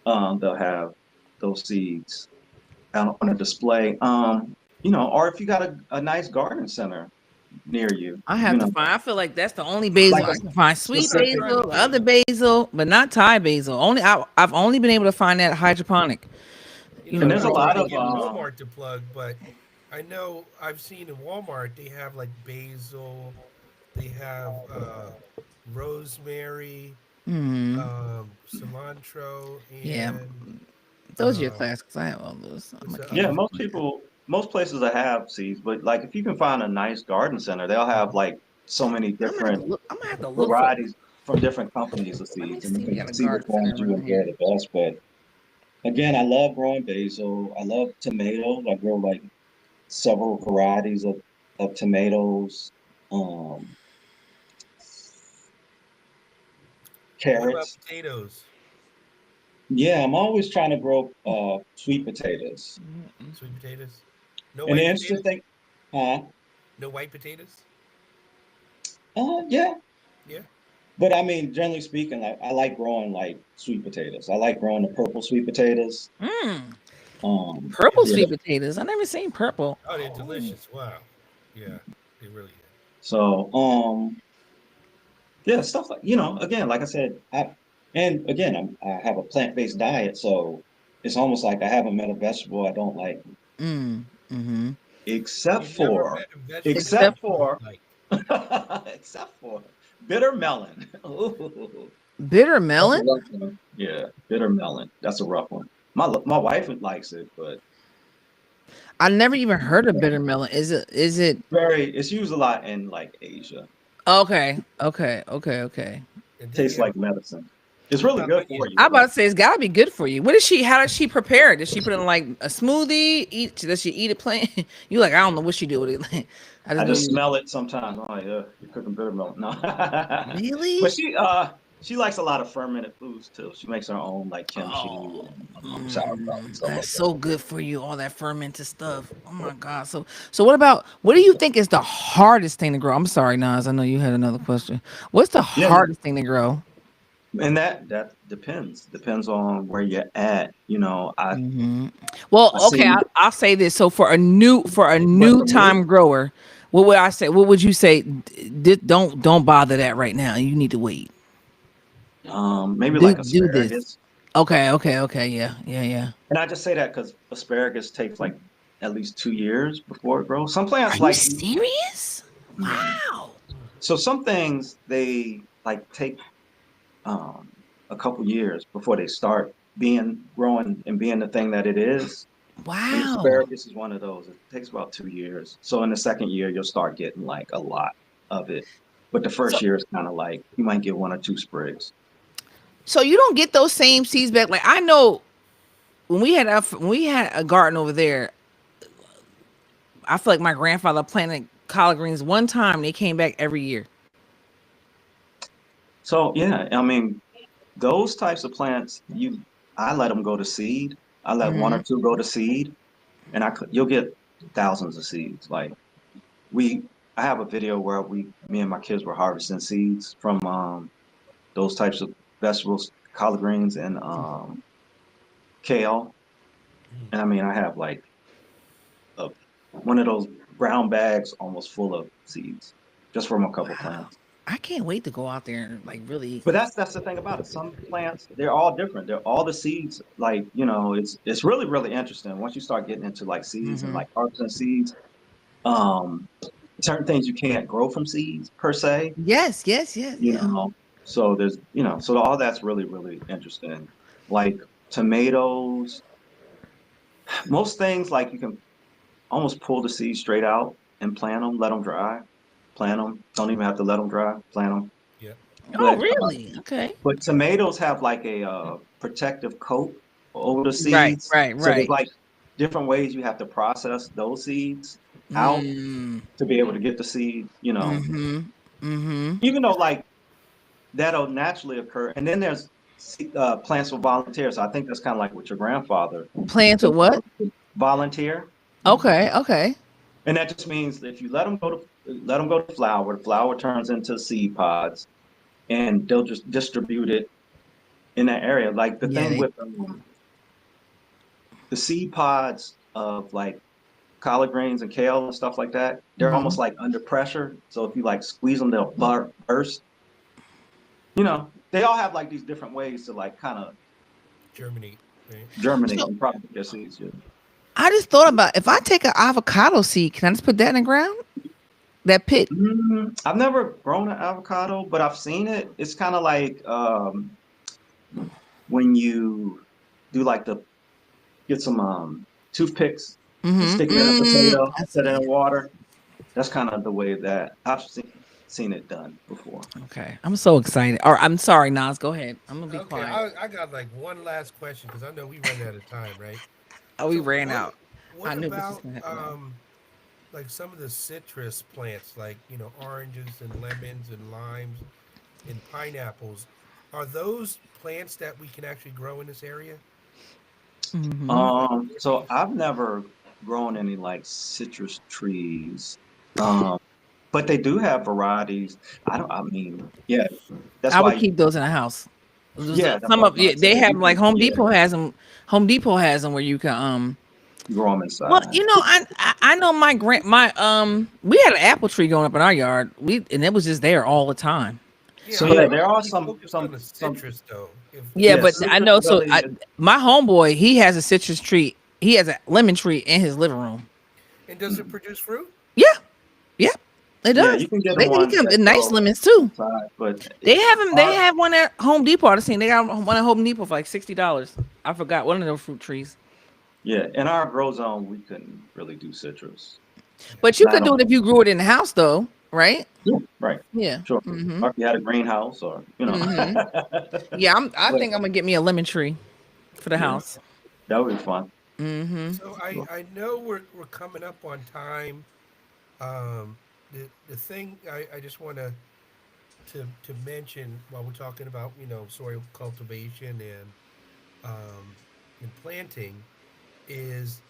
they'll have those seeds out on a display. Or if you got a nice garden center near you, I have to find. I feel like that's the only basil like I a can find. Sweet What I'm specific. trying to basil, get other at, basil, but not Thai basil. I've only been able to find that hydroponic. And I'm there's a not Grow trying lot to of get Walmart to plug, but I know I've seen in Walmart they have like basil, they have rosemary, Hmm. cilantro, Yeah, and those are your um, classics. I have all those. I'm what's gonna the keep Yeah, other? them. most places that have seeds, but like if you can find a nice garden center, they'll have like so many I'm gonna have to different look. I'm gonna have to look for. varieties from different companies of Let me seeds, and see you if we can got a see which garden ones center you around enjoy here. the best. But again, I love growing basil. I love tomatoes. I grow like several varieties of tomatoes, um, What about carrots. potatoes? Yeah, I'm always trying to grow sweet potatoes. Sweet potatoes? No And the white interesting potatoes? thing, huh? No white potatoes? Yeah. Yeah. But I mean, generally speaking, like I like growing like sweet potatoes. I like growing the purple sweet potatoes. Mm. Purple Yeah. sweet potatoes. I never seen purple. Oh, they're delicious. Wow. Yeah, they really are. So, yeah, stuff like, again, like I said, and again, I have a plant-based diet, so it's almost like I haven't met a vegetable I don't like, Mm. Mm-hmm. except You've never for, met a vegetable that Except except you don't for, like. except for bitter melon. Ooh, bitter that's a melon. rough one. Yeah, bitter melon. That's a rough one. My wife likes it, but I never even heard of bitter melon. Is it? Is it? it's used a lot in like Asia. Okay. Okay. Okay. Okay. And then Tastes you have like medicine. It's really good jalapeno. for you, I'm about but to say it's gotta be good for you. What is she? How does she prepare it? Does she put it in like a smoothie? Does she eat it plain? You like I don't know what she do with it. Like, I I just know just you. smell it sometimes. I'm like, you're cooking bitter melon. No. But Really? she likes a lot of fermented foods too. She makes her own like kimchi Oh, and sauerkraut and stuff that's like that. so good for you. All that fermented stuff. Oh my god. So what about what do you think is the hardest thing to grow? I'm sorry, Nas. I know you had another question. What's the Yeah, hardest thing to grow? and that depends on where you're at. Hmm. Well, I okay, see. I'll say this. So for a new But for me, time grower, what would I say? What would you say? Don't bother that right now. You need to wait. maybe Do like do this. asparagus, Okay, okay, okay. Yeah, yeah, yeah. and I just say that because asparagus takes like at least 2 years before it grows. Some Are plants you like serious? yeah. Wow. So some things they like take um, a couple years before they start being growing and being the thing that it is. And Wow. asparagus is one of those. It takes about 2 years. So in the second year, you'll start getting like a lot of it. But the So first year is kind of like you might get one or two sprigs. so you don't get those same seeds back. Like I know when we had a garden over there, I feel like my grandfather planted collard greens one time. They came back every year. So yeah, I mean, those types of plants, I let them go to seed. I let one or Hmm. two go to seed, and you'll get thousands of seeds. Like we, I have a video where me and my kids were harvesting seeds from those types of vegetables, collard greens and kale. Mm. And I mean, I have like a, one of those brown bags almost full of seeds just from a couple Wow. plants. I can't wait to go out there and like really. But that's the thing about it. Some plants, they're all different. They're all the seeds, like, it's really, really interesting. Once you start getting into like seeds and Hmm. like harvesting seeds, um, certain things you can't grow from seeds per se, Yes, yes, yes, you yeah. know. So so all that's really, really interesting. Like tomatoes, most things like you can almost pull the seeds straight out and plant them, let them dry, plant them. Don't even have to let them dry, plant them. Yep. Oh, But really? Okay. tomatoes have like a protective coat over the Right, seeds. right, So there's right. like different ways you have to process those seeds out Mm. to be able to get the seed, Mm-hmm. Mm-hmm. even though like that'll naturally occur. And then there's plants with volunteers. So I think that's kind of like with your grandfather, Plants with the what? volunteer. Okay, okay. And that just means if you let them go to flower, the flower turns into seed pods, and they'll just distribute it in that area. Like the Yeah, thing they. with the seed pods of like collard greens and kale and stuff like that, they're Hmm. almost like under pressure. So if you like squeeze them, they'll burst. They all have like these different ways to like kind of Germinate. Right. germinate So and propagate their seeds. Yeah. I just thought about if I take an avocado seed, can I just put that in the ground? That pit. I've never grown an avocado, but I've seen it. It's kind of like when you do like get some toothpicks and Mm-hmm. stick it in a potato, I set it see. in water. That's kind of the way that I've seen it done before. Okay. I'm so excited. Or I'm sorry, Nas. Go ahead. I'm gonna be Okay, quiet. I got like one last question because I know we run out of time, right? Oh, we So ran what out. I what knew this was about gonna happen now. like some of the citrus plants like oranges and lemons and limes and pineapples? Are those plants that we can actually grow in this area? Mm-hmm. Like So Northeast? I've never grown any like citrus trees. Um, but they do have varieties. I mean, yeah, that's I would why keep those in the house. Yeah, that's Some what I was of about to they say. have You like can, Home yeah, Depot has them. Home Depot has them where you can grow them Well, inside. you know, I know my we had an apple tree going up in our yard. And it was just there all the time. Yeah, So I'm yeah, But there are really some focused on some the some citrus though. If yeah, yeah, but I citrus know. So really. my homeboy, he has a citrus tree. He has a lemon tree in his living room. and does it produce fruit? Yeah, yeah, it Yeah, does. you can get them He ones come that nice go lemons too. inside, but They have them. They our have one at Home Depot. I seen they got one at Home Depot for like $60. I forgot one of those fruit trees. yeah, in our grow zone we couldn't really do citrus. Yeah. But you Not could do on. it if you grew it in the house, though, right? Yeah, right. Yeah. Sure. Mm-hmm. Or if you had a greenhouse or, Mm-hmm. Yeah. I but think I'm gonna get me a lemon tree for the yeah, house. that would be fun. Mm-hmm. So I know we're coming up on time. Um, the thing I just want to mention while we're talking about soil cultivation um, and planting is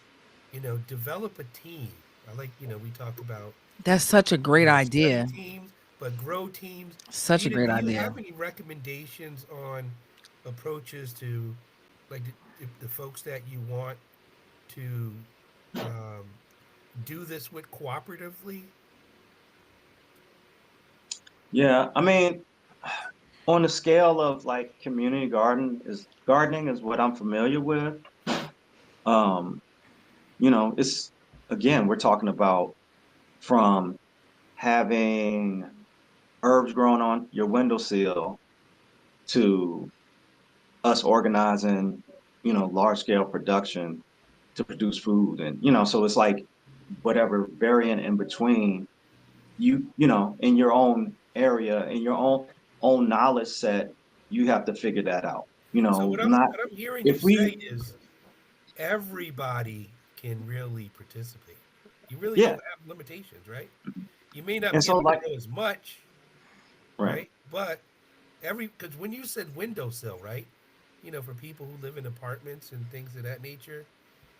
develop a team. I like we talk about That's such a great study idea. teams, but grow teams. Such a Dita, great do you idea. have any recommendations on approaches to like the folks that you want to um, do this with cooperatively? Yeah, I mean, on the scale of like community gardening is what I'm familiar with. Um, it's again, we're talking about from having herbs growing on your windowsill to us organizing, large scale production to produce food. And, so it's like whatever variant in between in your own area, in your own knowledge set, you have to figure that out. So what I'm Not what I'm hearing if you say we, is everybody can really participate. You really yeah. don't have limitations, right? You may not And be so able to like, grow as much, right, right? But because when you said windowsill, right? For people who live in apartments and things of that nature,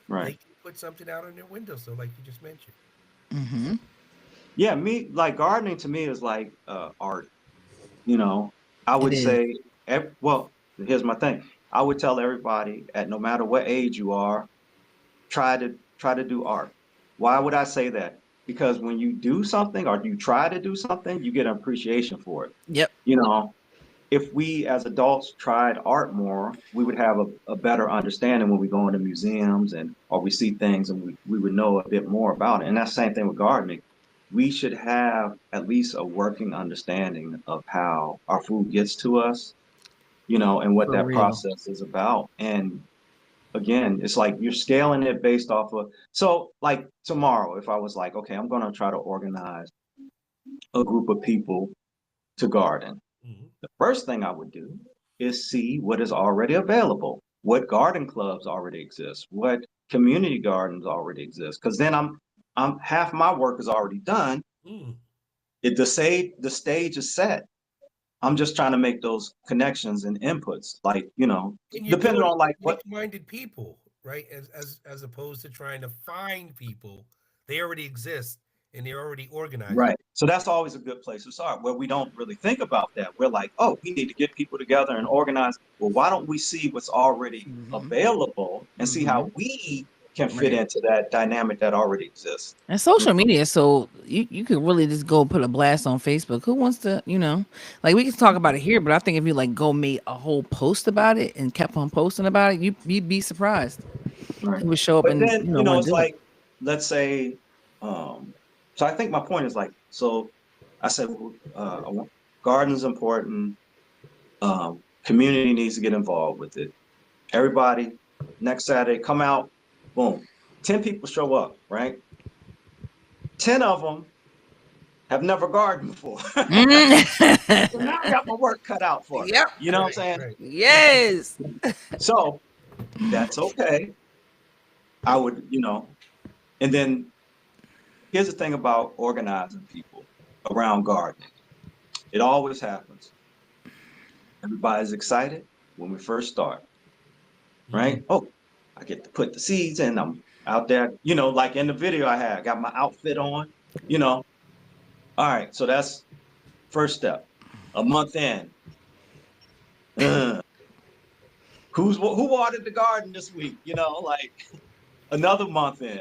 right. they can put something out on their windowsill, like you just mentioned. Mm-hmm. Yeah, me like gardening to me is like art, you know. I It would is. say well, here's my thing. I would tell everybody at no matter what age you are, try to do art. Why would I say that? Because when you do something or you try to do something, you get an appreciation for it. Yep. You know, if we as adults tried art more, we would have a better understanding when we go into museums and or we see things and we would know a bit more about it. And that's the same thing with gardening. We should have at least a working understanding of how our food gets to us, and what For that real. process is about. And again, it's like you're scaling it based off of, so like tomorrow, if I was like, okay, I'm going to try to organize a group of people to garden. Hmm. The first thing I would do is see what is already available, what garden clubs already exist, what community gardens already exist. Because then I'm half my work is already done. Mm. The stage is set. I'm just trying to make those connections and inputs, like And you're depending doing on it with like what. like-minded people, right? As opposed to trying to find people, they already exist and they're already organized. Right. So that's always a good place to start where we don't really think about that. We're like, oh, we need to get people together and organize. Well, why don't we see what's already Mm-hmm. available and see Mm-hmm. how we can fit Right. into that dynamic that already exists? And You social media, so you could really just go put a blast on Facebook. Who wants to, like we can talk about it here, but I think if you like go made a whole post about it and kept on posting about it, you'd be surprised. Right. It would show up But and then, want it's to do it. like, let's say, so I think my point is like, so I said, I want gardens important. Community needs to get involved with it. Everybody, next Saturday, come out, boom. 10 people show up, right? 10 of them have never gardened before. So now I got my work cut out for me. Yep. You know what I'm Right, saying? right. Yes. So that's okay. I would, and then here's the thing about organizing people around gardening. It always happens. Everybody's excited when we first start, Mm. right? Oh, I get to put the seeds in. I'm out there, like in the video I had, got my outfit on, you know. All right, so that's first step. A month in, who watered the garden this week? You know, like another month in.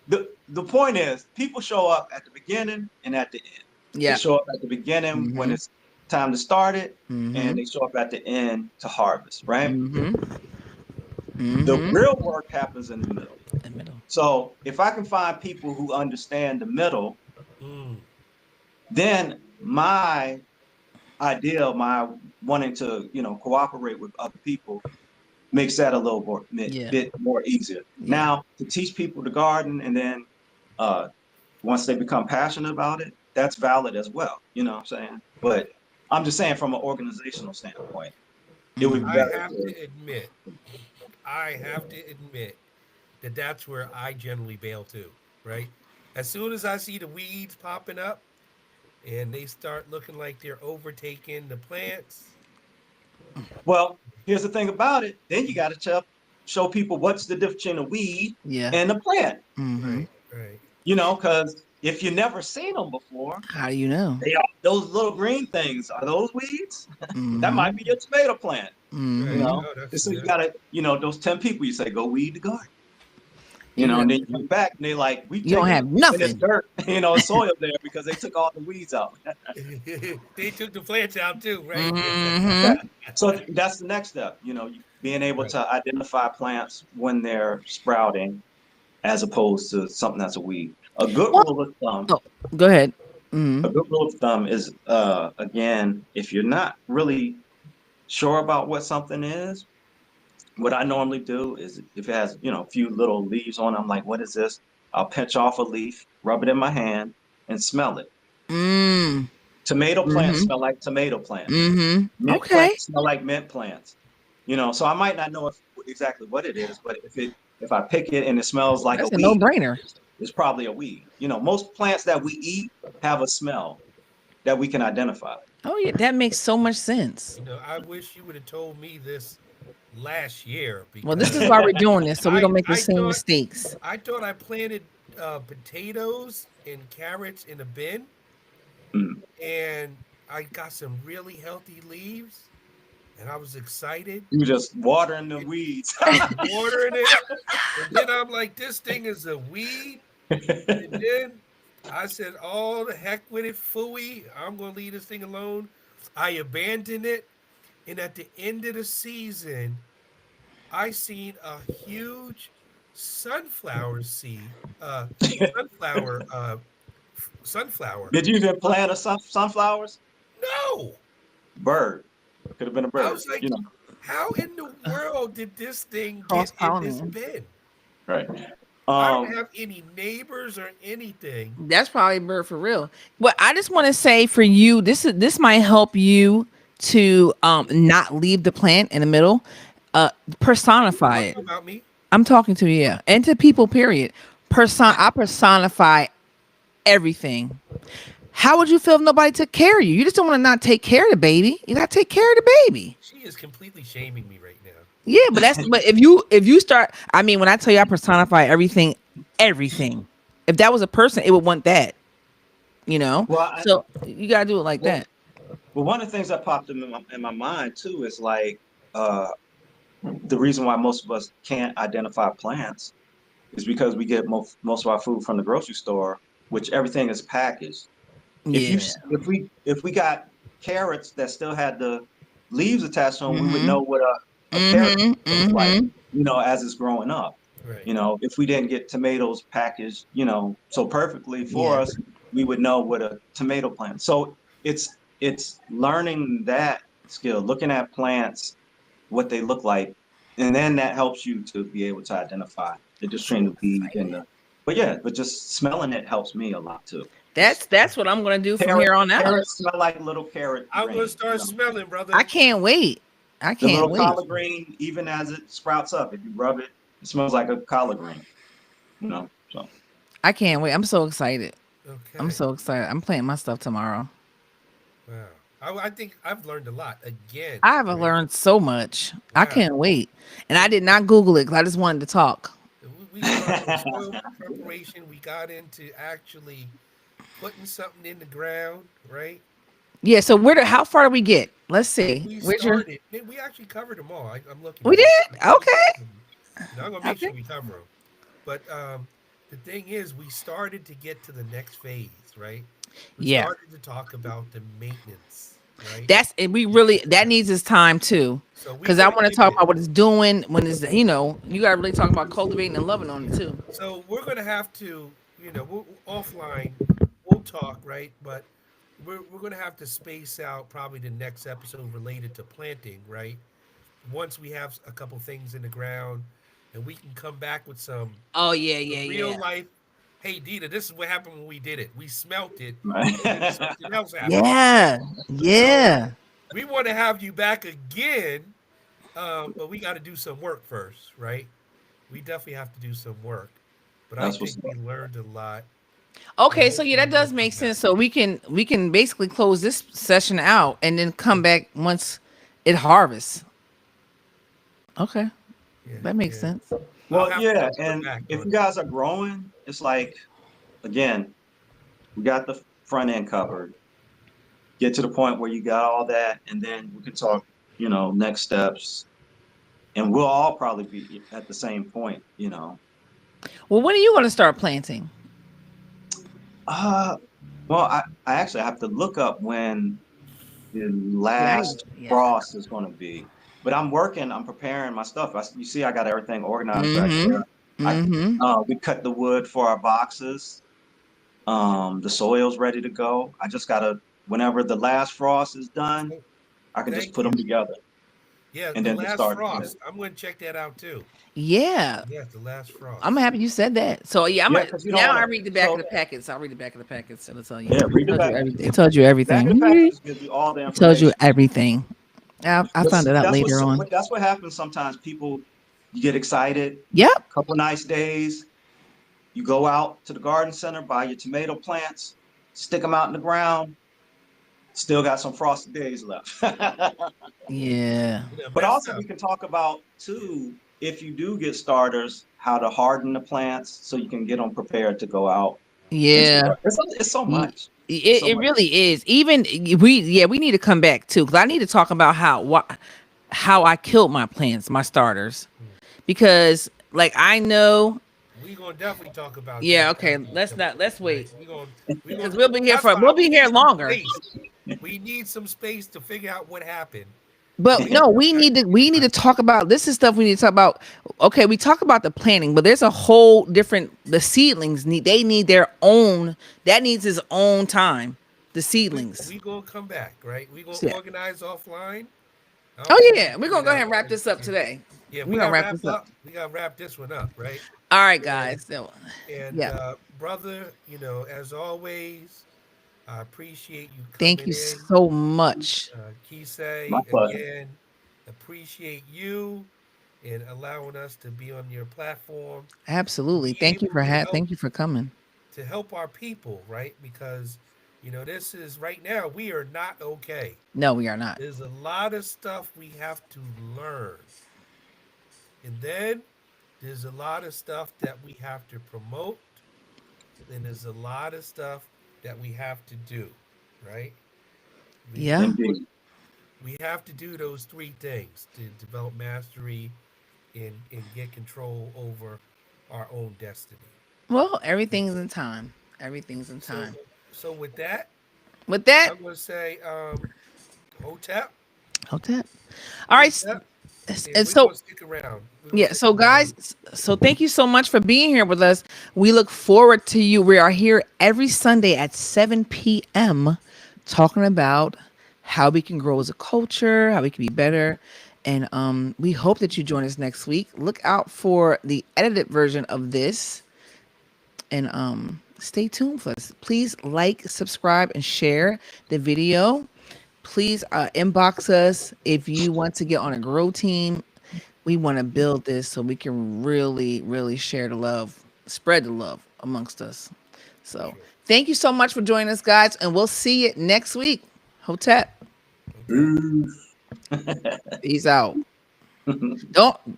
The point is, people show up at the beginning and at the end. They Yeah. show up at the beginning when it's time to start it, and they show up at the end to harvest, right? The real work happens in the middle. The middle. So if I can find people who understand the middle, then my idea, my wanting to, cooperate with other people makes that a little more, bit more easier. Now, to teach people the garden, and then once they become passionate about it, that's valid as well. You know what I'm saying? But I'm just saying from an organizational standpoint, it would be better. I have to admit that that's where I generally bail too, right? As soon as I see the weeds popping up and they start looking like they're overtaking the plants. Well, here's the thing about it. Then you got to show people what's the difference between a weed and a plant. Right. You know, because if you've never seen them before, how do you know? Those little green things, are those weeds? That might be your tomato plant. You know, so you gotta, those 10 people, you say, go weed the garden. And then you come back and they like, you don't have nothing. It's dirt, soil there because they took all the weeds out. They took the plants out too, right? Yeah. So that's the next step, being able to identify plants when they're sprouting as opposed to something that's a weed. A good rule of thumb. Oh, go ahead. A good rule of thumb is, again, if you're not really sure about what something is, what I normally do is if it has, a few little leaves on it, I'm like, what is this? I'll pinch off a leaf, rub it in my hand, and smell it. Tomato plants smell like tomato plants. Mint plants smell like mint plants. So I might not know exactly what it is, but if I pick it and it smells like that's a a weed, no-brainer. It's probably a weed. Most plants that we eat have a smell that we can identify. Oh yeah, that makes so much sense. I wish you would have told me this last year. Well, this is why we're doing this, so we don't make the same mistakes. I thought I planted potatoes and carrots in a bin, and I got some really healthy leaves, and I was excited. You just watering the weeds. Watering it, and then I'm like, this thing is a weed. And then I said, oh, the heck with it, phooey. I'm going to leave this thing alone. I abandoned it. And at the end of the season, I seen a huge sunflower seed. Sunflower. Did you even plant sunflowers? No. Bird. Could have been a bird. I was like, how in the world did this thing get in this bin? Right. I don't have any neighbors or anything. That's probably a bird for real. But I just want to say for you, this might help you to not leave the plant in the middle. Personify it. About me? I'm talking to you, yeah, and to people. Period. I personify everything. How would you feel if nobody took care of you? You just don't want to not take care of the baby. You got to take care of the baby. She is completely shaming me right now. Yeah, but but if you start, I mean, when I tell you I personify everything. If that was a person, it would want that. Well, so you gotta do it like that. Well, one of the things that popped in my mind too is like the reason why most of us can't identify plants is because we get most of our food from the grocery store, which everything is packaged. Yeah. If we got carrots that still had the leaves attached to them, we would know what a carrot looks like, as it's growing up. Right. If we didn't get tomatoes packaged, so perfectly for us, we would know what a tomato plant. So it's learning that skill, looking at plants, what they look like, and then that helps you to be able to identify the difference between the weed but just smelling it helps me a lot too. That's what I'm gonna do from here on out. Carrots smell like little carrot. I'm gonna start smelling, brother. I can't wait. I can't the little wait. collard green, even as it sprouts up, if you rub it, it smells like a collard green. So I can't wait. I'm so excited. Okay. I'm so excited. I'm planting my stuff tomorrow. Wow. I think I've learned a lot again. I haven't learned so much. Wow. I can't wait. And I did not Google it because I just wanted to talk. We started soil preparation. We got into actually putting something in the ground, right? Yeah. So how far do we get? Let's see. We Where's your? started. We actually covered them all. I'm looking We at it. did. Okay. I'm gonna make Okay. sure we cover them. But the thing is, we started to get to the next phase, right? We Yeah. started to talk about the maintenance, right? That's and we really that needs its time too. So we Because I want to want to give talk it. about what it's doing when it's you gotta really talk about cultivating and loving on it too. So we're gonna have to, offline, we'll talk, right? But we're gonna have to space out probably the next episode related to planting, right? Once we have a couple things in the ground, and we can come back with some Oh yeah, the yeah, real yeah. life. Hey, Dita, this is what happened when we did it. We smelt it, and then Right. something else happened. Yeah. So Yeah. we want to have you back again, but we got to do some work first, right? We definitely have to do some work. But I That's what's think we up. learned a lot, and Okay, so yeah, hopefully that we'll does come make back. sense. So we can basically close this session out and then come back once it harvests. Okay, Yeah, that makes yeah. sense. I'll Well, have to yeah, report and back if on you it. guys are growing, it's like again, we got the front end covered. Get to the point where you got all that, and then we can talk, next steps, and we'll all probably be at the same point. Well, when are you going to start planting? Uh, well, I actually have to look up when the Yeah, last yeah. frost is going to be. But I'm working, I'm preparing my stuff. You see, I got everything organized back Mm-hmm. there. I Mm-hmm. We cut the wood for our boxes. The soil's ready to go. I just gotta, whenever the last frost is done, Oh, I can just thank put them you. together Yeah, and the then just last start. Yeah, frost. I'm going to check that out too. Yeah, Yes, the last I'm frost. happy you said that. So yeah, yeah, because you don't now want I to. read the back of So the packets. I'll read the back of the packets. It'll tell you. yeah, read the It tells you back. everything. It tells you Back of the everything. packages gives you all the It tells you information. everything. I But found see, it out later on. that's what happens sometimes. People, you get excited. Yep. Couple nice days, you go out to the garden center, buy your tomato plants, stick them out in the ground. Still got some frosty days left. Yeah. Yeah, But messed also, up. we can talk about too, if you do get starters, how to harden the plants so you can get them prepared to go out into the Yeah. garden. It's so Ye- much. It's It, so it much. really is. Even we need to come back too because I need to talk about how I killed my plants, my starters, Hmm. because like I know. We're gonna definitely talk about Yeah. that Okay. after we Let's come not. back, Let's right? wait We gonna. because we'll be here That's for why we'll be we need here some longer. space. We need some space to figure out what happened. But no, Okay. we need to talk about this is stuff we need to talk about. Okay, we talk about the planting, but there's a whole different the seedlings need their own that needs its own time. The seedlings. We gonna come back, right? We gonna Yeah. organize offline. I'll Oh see what yeah, we we're can gonna get go ahead out. and wrap this up Yeah, today. yeah. We're We gonna gotta wrap wrap this up. up. We gotta wrap this one up, right? All right, And guys. So, and yeah. brother, as always, I appreciate you Thank coming you in. so much. My Kisei, pleasure. again, appreciate you and allowing us to be on your platform to Absolutely. be able Thank you for coming. to help our people, right? Because this is right now we are not okay. No, we are not. There's a lot of stuff we have to learn. And then there's a lot of stuff that we have to promote. And there's a lot of stuff that we have to do, right? We Yeah. Indeed. we have to do those three things to develop mastery and get control over our own destiny. Well, everything's in time. Everything's in So time. so with that, With that, I'm gonna say Hotep, okay. All right. Hotep, and And we're so gonna stick around. We're gonna yeah, stick so around. guys, so thank you so much for being here with us. We look forward to you. We are here every Sunday at 7 p.m. talking about how we can grow as a culture, how we can be better. And we hope that you join us next week. Look out for the edited version of this and stay tuned for us. Please like, subscribe, and share the video. Please inbox us if you want to get on a grow team. We want to build this so we can really, really share the love, spread the love amongst us. For So sure. thank you so much for joining us, guys, and we'll see you next week. Hotep, Hotep. peace out.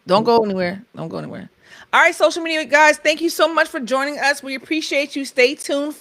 Don't go anywhere. Don't go anywhere. All right, social media guys, thank you so much for joining us. We appreciate you. Stay tuned.